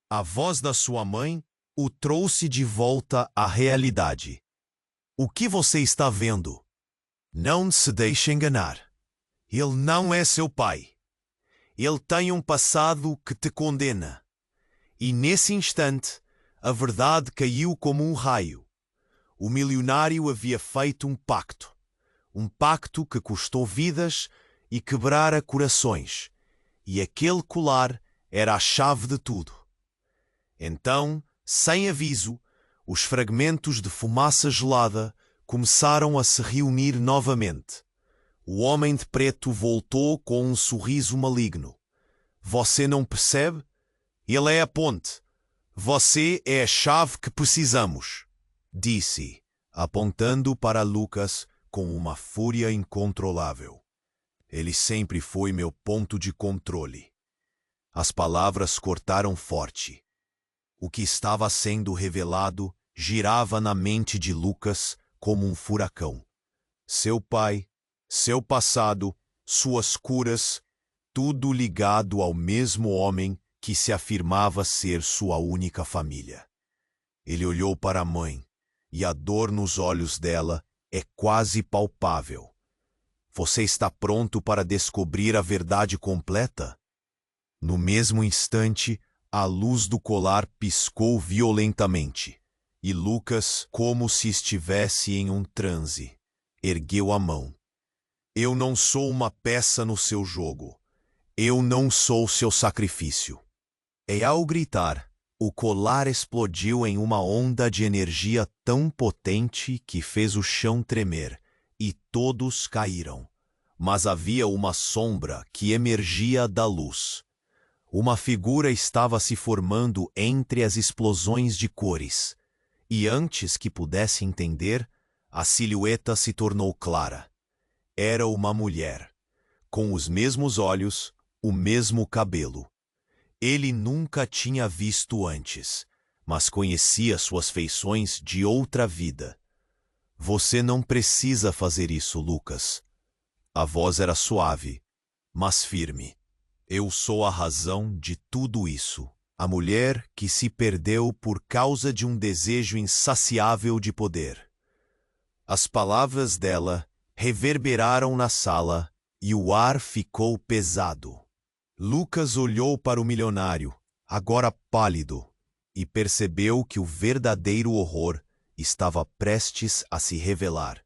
A voz da sua mãe o trouxe de volta à realidade. O que você está vendo? Não se deixe enganar. Ele não é seu pai. Ele tem um passado que te condena. E nesse instante, a verdade caiu como um raio. O milionário havia feito um pacto que custou vidas e quebrara corações, e aquele colar era a chave de tudo. Então, sem aviso, os fragmentos de fumaça gelada começaram a se reunir novamente. O homem de preto voltou com um sorriso maligno. Você não percebe? Ele é a ponte. Você é a chave que precisamos, disse, apontando para Lucas com uma fúria incontrolável. Ele sempre foi meu ponto de controle. As palavras cortaram forte. O que estava sendo revelado girava na mente de Lucas como um furacão. Seu pai, seu passado, suas curas, tudo ligado ao mesmo homem que se afirmava ser sua única família. Ele olhou para a mãe, e a dor nos olhos dela é quase palpável. Você está pronto para descobrir a verdade completa? No mesmo instante, a luz do colar piscou violentamente, e Lucas, como se estivesse em um transe, ergueu a mão. Eu não sou uma peça no seu jogo. Eu não sou seu sacrifício. E ao gritar, o colar explodiu em uma onda de energia tão potente que fez o chão tremer, e todos caíram. Mas havia uma sombra que emergia da luz. Uma figura estava se formando entre as explosões de cores, e antes que pudesse entender, a silhueta se tornou clara. Era uma mulher, com os mesmos olhos, o mesmo cabelo. Ele nunca tinha visto antes, mas conhecia suas feições de outra vida. Você não precisa fazer isso, Lucas. A voz era suave, mas firme. Eu sou a razão de tudo isso. A mulher que se perdeu por causa de um desejo insaciável de poder. As palavras dela reverberaram na sala e o ar ficou pesado. Lucas olhou para o milionário, agora pálido, e percebeu que o verdadeiro horror estava prestes a se revelar.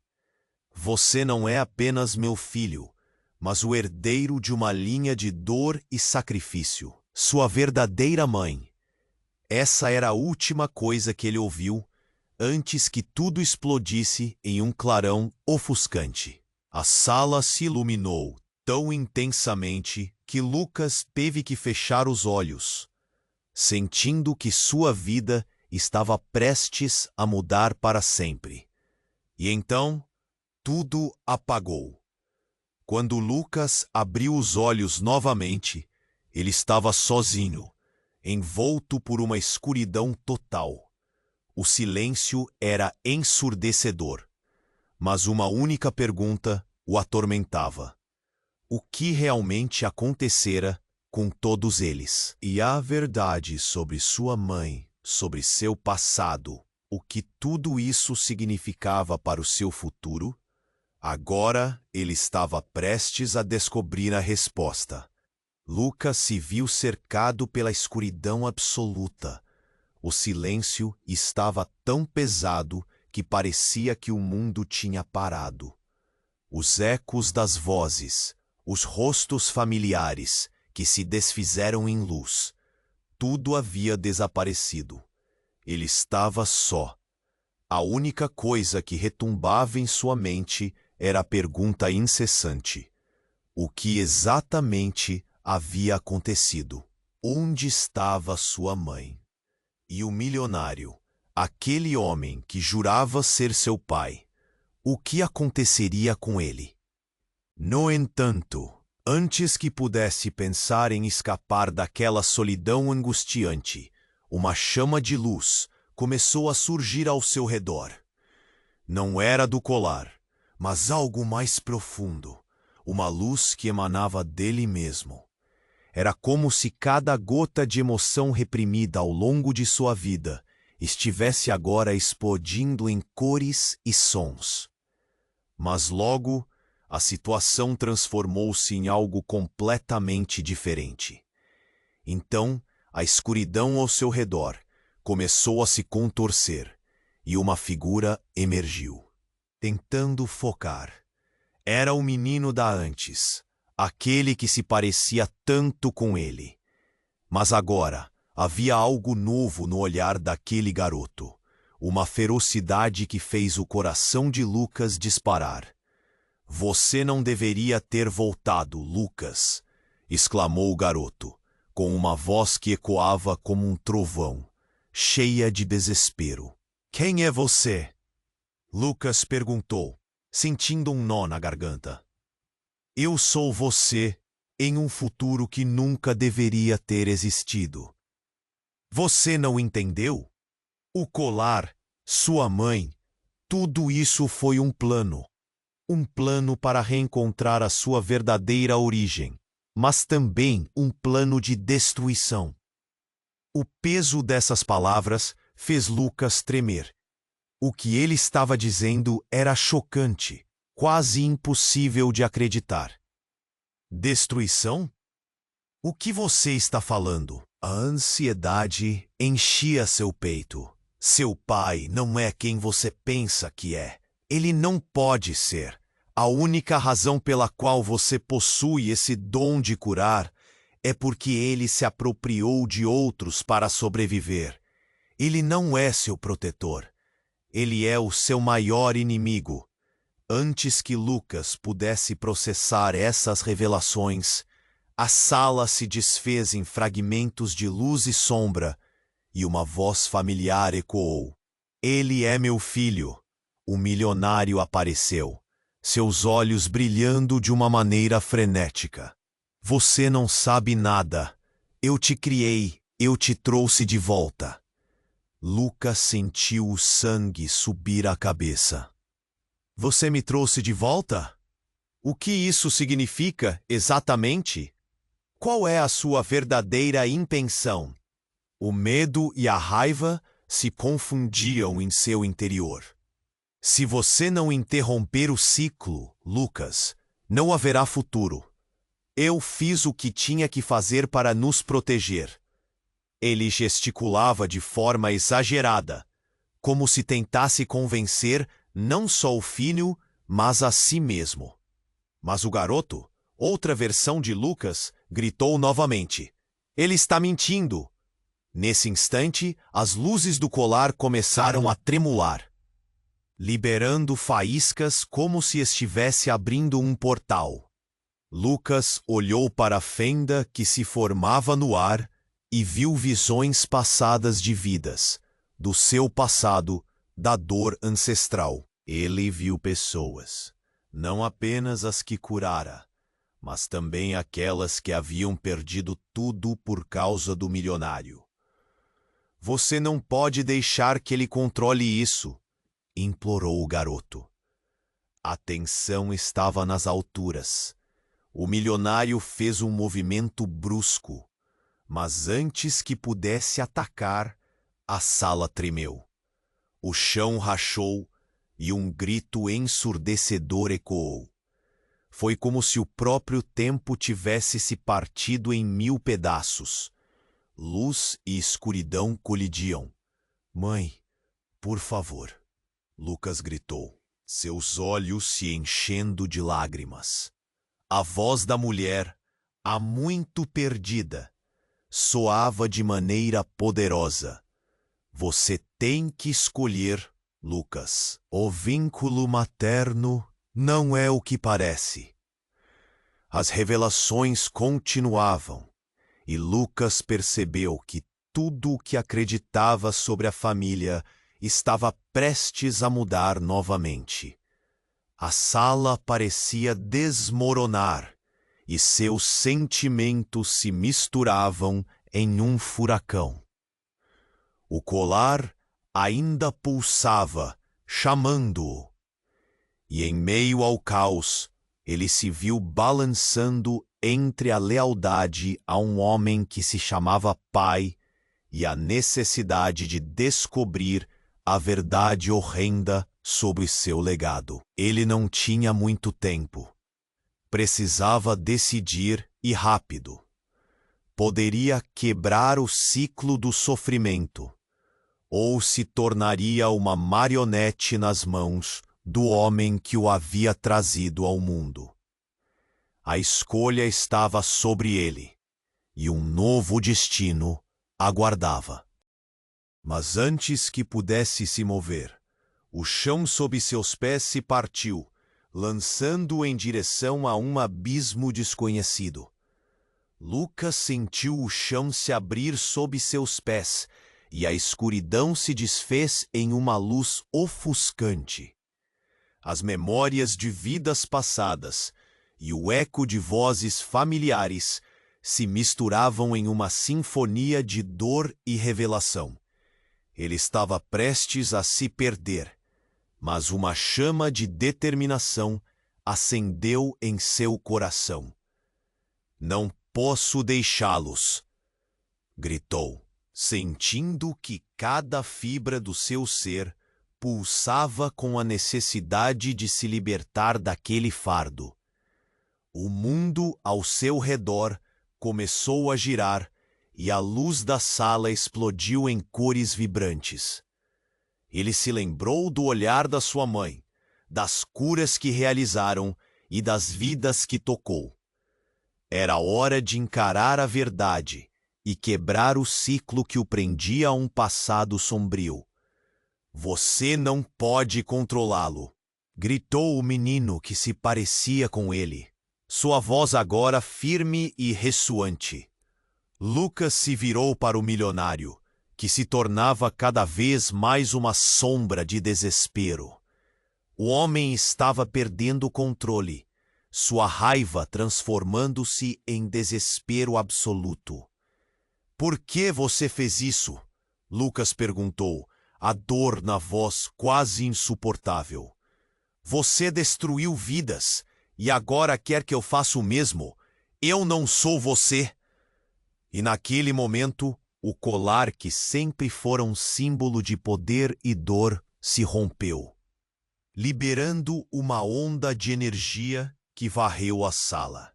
Você não é apenas meu filho, mas o herdeiro de uma linha de dor e sacrifício. Sua verdadeira mãe. Essa era a última coisa que ele ouviu antes que tudo explodisse em um clarão ofuscante. A sala se iluminou tão intensamente que Lucas teve que fechar os olhos, sentindo que sua vida estava prestes a mudar para sempre. E então, tudo apagou. Quando Lucas abriu os olhos novamente, ele estava sozinho, envolto por uma escuridão total. O silêncio era ensurdecedor, mas uma única pergunta o atormentava. O que realmente acontecera com todos eles? E a verdade sobre sua mãe, sobre seu passado, o que tudo isso significava para o seu futuro? Agora ele estava prestes a descobrir a resposta. Lucas se viu cercado pela escuridão absoluta. O silêncio estava tão pesado que parecia que o mundo tinha parado. Os ecos das vozes, os rostos familiares que se desfizeram em luz, tudo havia desaparecido. Ele estava só. A única coisa que retumbava em sua mente era a pergunta incessante: o que exatamente havia acontecido? Onde estava sua mãe? E o milionário, aquele homem que jurava ser seu pai, o que aconteceria com ele? No entanto, antes que pudesse pensar em escapar daquela solidão angustiante, uma chama de luz começou a surgir ao seu redor. Não era do colar, mas algo mais profundo, uma luz que emanava dele mesmo. Era como se cada gota de emoção reprimida ao longo de sua vida estivesse agora explodindo em cores e sons. Mas logo, a situação transformou-se em algo completamente diferente. Então, a escuridão ao seu redor começou a se contorcer e uma figura emergiu, tentando focar. Era o menino da antes, aquele que se parecia tanto com ele. Mas agora havia algo novo no olhar daquele garoto, uma ferocidade que fez o coração de Lucas disparar. Você não deveria ter voltado, Lucas, exclamou o garoto, com uma voz que ecoava como um trovão, cheia de desespero. Quem é você? Lucas perguntou, sentindo um nó na garganta. Eu sou você em um futuro que nunca deveria ter existido. Você não entendeu? O colar, sua mãe, tudo isso foi um plano. Um plano para reencontrar a sua verdadeira origem, mas também um plano de destruição. O peso dessas palavras fez Lucas tremer. O que ele estava dizendo era chocante, quase impossível de acreditar. Destruição? O que você está falando? A ansiedade enchia seu peito. Seu pai não é quem você pensa que é. Ele não pode ser. A única razão pela qual você possui esse dom de curar é porque ele se apropriou de outros para sobreviver. Ele não é seu protetor. Ele é o seu maior inimigo. Antes que Lucas pudesse processar essas revelações, a sala se desfez em fragmentos de luz e sombra, e uma voz familiar ecoou. Ele é meu filho. O milionário apareceu, seus olhos brilhando de uma maneira frenética. Você não sabe nada. Eu te criei, eu te trouxe de volta. Lucas sentiu o sangue subir à cabeça. Você me trouxe de volta? O que isso significa, exatamente? Qual é a sua verdadeira intenção? O medo e a raiva se confundiam em seu interior. Se você não interromper o ciclo, Lucas, não haverá futuro. Eu fiz o que tinha que fazer para nos proteger. Ele gesticulava de forma exagerada, como se tentasse convencer não só o filho, mas a si mesmo. Mas o garoto, outra versão de Lucas, gritou novamente. Ele está mentindo! Nesse instante, as luzes do colar começaram a tremular, liberando faíscas como se estivesse abrindo um portal. Lucas olhou para a fenda que se formava no ar e viu visões passadas de vidas, do seu passado, da dor ancestral. Ele viu pessoas, não apenas as que curara, mas também aquelas que haviam perdido tudo por causa do milionário. Você não pode deixar que ele controle isso, implorou o garoto. A tensão estava nas alturas. O milionário fez um movimento brusco, mas antes que pudesse atacar, a sala tremeu. O chão rachou e um grito ensurdecedor ecoou. Foi como se o próprio tempo tivesse se partido em 1000 pedaços. Luz e escuridão colidiam. Mãe, por favor, Lucas gritou, seus olhos se enchendo de lágrimas. A voz da mulher, há muito perdida, soava de maneira poderosa. Você tem que escolher, Lucas. O vínculo materno não é o que parece. As revelações continuavam, e Lucas percebeu que tudo o que acreditava sobre a família estava prestes a mudar novamente. A sala parecia desmoronar, e seus sentimentos se misturavam em um furacão. O colar ainda pulsava, chamando-o. E em meio ao caos, ele se viu balançando entre a lealdade a um homem que se chamava pai e a necessidade de descobrir a verdade horrenda sobre seu legado. Ele não tinha muito tempo. Precisava decidir e rápido. Poderia quebrar o ciclo do sofrimento, ou se tornaria uma marionete nas mãos do homem que o havia trazido ao mundo. A escolha estava sobre ele, e um novo destino aguardava. Mas antes que pudesse se mover, o chão sob seus pés se partiu, lançando-o em direção a um abismo desconhecido. Lucas sentiu o chão se abrir sob seus pés e a escuridão se desfez em uma luz ofuscante. As memórias de vidas passadas e o eco de vozes familiares se misturavam em uma sinfonia de dor e revelação. Ele estava prestes a se perder, mas uma chama de determinação acendeu em seu coração. "Não posso deixá-los", gritou, sentindo que cada fibra do seu ser pulsava com a necessidade de se libertar daquele fardo. O mundo ao seu redor começou a girar e a luz da sala explodiu em cores vibrantes. Ele se lembrou do olhar da sua mãe, das curas que realizaram e das vidas que tocou. Era hora de encarar a verdade e quebrar o ciclo que o prendia a um passado sombrio. "Você não pode controlá-lo", gritou o menino que se parecia com ele, sua voz agora firme e ressoante. Lucas se virou para o milionário, que se tornava cada vez mais uma sombra de desespero. O homem estava perdendo o controle, sua raiva transformando-se em desespero absoluto. "Por que você fez isso?", Lucas perguntou, a dor na voz quase insuportável. "Você destruiu vidas e agora quer que eu faça o mesmo? Eu não sou você." E naquele momento, o colar que sempre fora um símbolo de poder e dor se rompeu, liberando uma onda de energia que varreu a sala.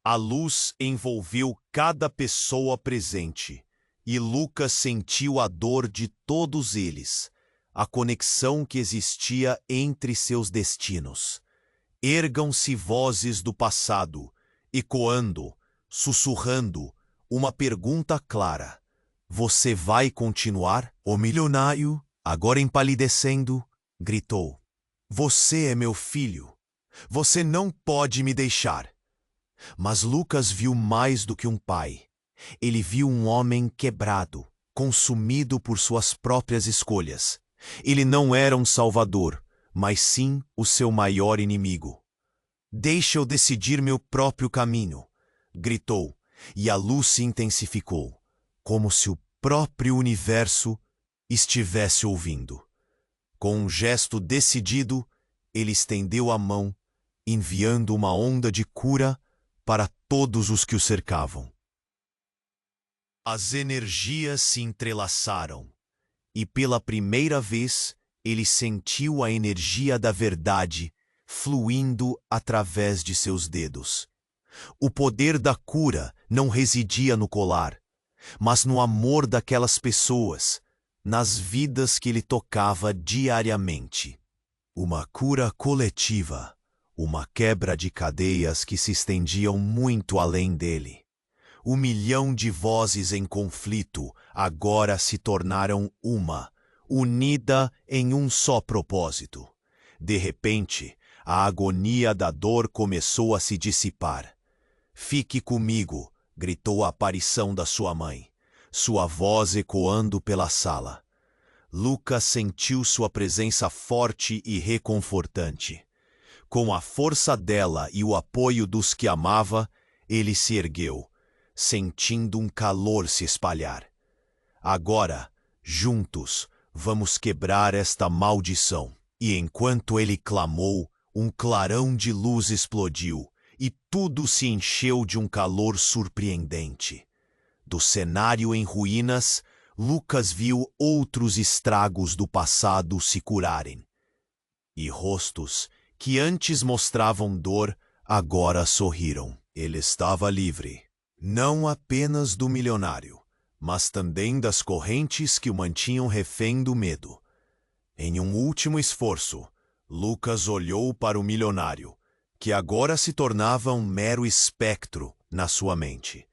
A luz envolveu cada pessoa presente, e Lucas sentiu a dor de todos eles, a conexão que existia entre seus destinos. Ergam-se vozes do passado, ecoando, sussurrando, uma pergunta clara: "Você vai continuar?" O milionário, agora empalidecendo, gritou: "Você é meu filho. Você não pode me deixar." Mas Lucas viu mais do que um pai. Ele viu um homem quebrado, consumido por suas próprias escolhas. Ele não era um salvador, mas sim o seu maior inimigo. "Deixa eu decidir meu próprio caminho", gritou, e a luz se intensificou, como se o próprio universo estivesse ouvindo. Com um gesto decidido, ele estendeu a mão, enviando uma onda de cura para todos os que o cercavam. As energias se entrelaçaram, e pela primeira vez ele sentiu a energia da verdade fluindo através de seus dedos. O poder da cura não residia no colar, mas no amor daquelas pessoas, nas vidas que ele tocava diariamente. Uma cura coletiva, uma quebra de cadeias que se estendiam muito além dele. 1 milhão de vozes em conflito agora se tornaram uma, unida em um só propósito. De repente, a agonia da dor começou a se dissipar. "Fique comigo", gritou a aparição da sua mãe, sua voz ecoando pela sala. Lucas sentiu sua presença forte e reconfortante. Com a força dela e o apoio dos que amava, ele se ergueu, sentindo um calor se espalhar. "Agora, juntos, vamos quebrar esta maldição." E enquanto ele clamou, um clarão de luz explodiu, e tudo se encheu de um calor surpreendente. Do cenário em ruínas, Lucas viu outros estragos do passado se curarem. E rostos que antes mostravam dor, agora sorriram. Ele estava livre, não apenas do milionário, mas também das correntes que o mantinham refém do medo. Em um último esforço, Lucas olhou para o milionário, que agora se tornava um mero espectro na sua mente.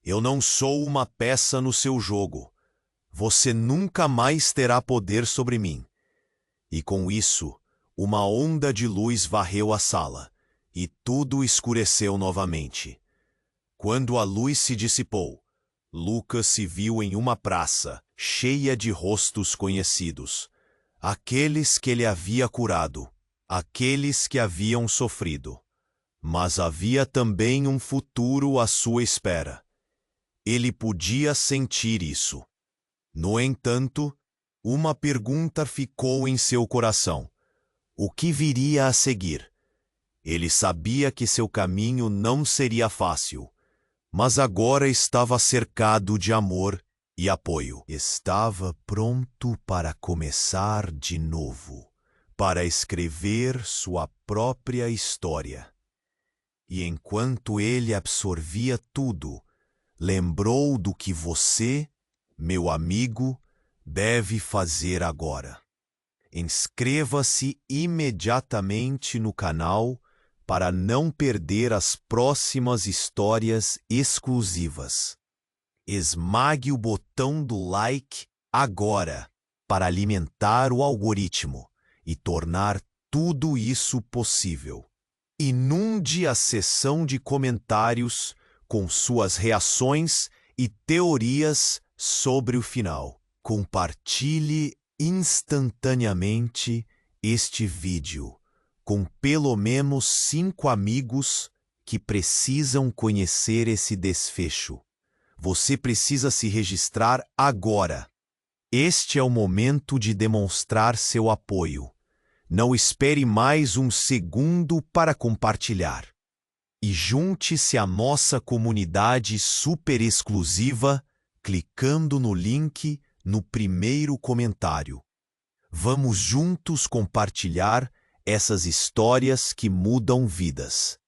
"Eu não sou uma peça no seu jogo. Você nunca mais terá poder sobre mim." E com isso, Uma onda de luz varreu a sala, e tudo escureceu novamente. Quando a luz se dissipou, Lucas se viu em uma praça cheia de rostos conhecidos, aqueles que ele havia curado, aqueles que haviam sofrido. Mas havia também um futuro à sua espera. Ele podia sentir isso. No entanto, uma pergunta ficou em seu coração. O que viria a seguir? Ele sabia que seu caminho não seria fácil, mas agora estava cercado de amor e apoio. Estava pronto para começar de novo, para escrever sua própria história. E enquanto ele absorvia tudo, lembrou do que você, meu amigo, deve fazer agora. Inscreva-se imediatamente no canal para não perder as próximas histórias exclusivas. Esmague o botão do like agora para alimentar o algoritmo e tornar tudo isso possível. Inunde a seção de comentários com suas reações e teorias sobre o final. Compartilhe instantaneamente este vídeo com pelo menos 5 amigos que precisam conhecer esse desfecho. Você precisa se registrar agora. Este é o momento de demonstrar seu apoio. Não espere mais um segundo para compartilhar. E junte-se à nossa comunidade super exclusiva clicando no link no primeiro comentário. Vamos juntos compartilhar essas histórias que mudam vidas.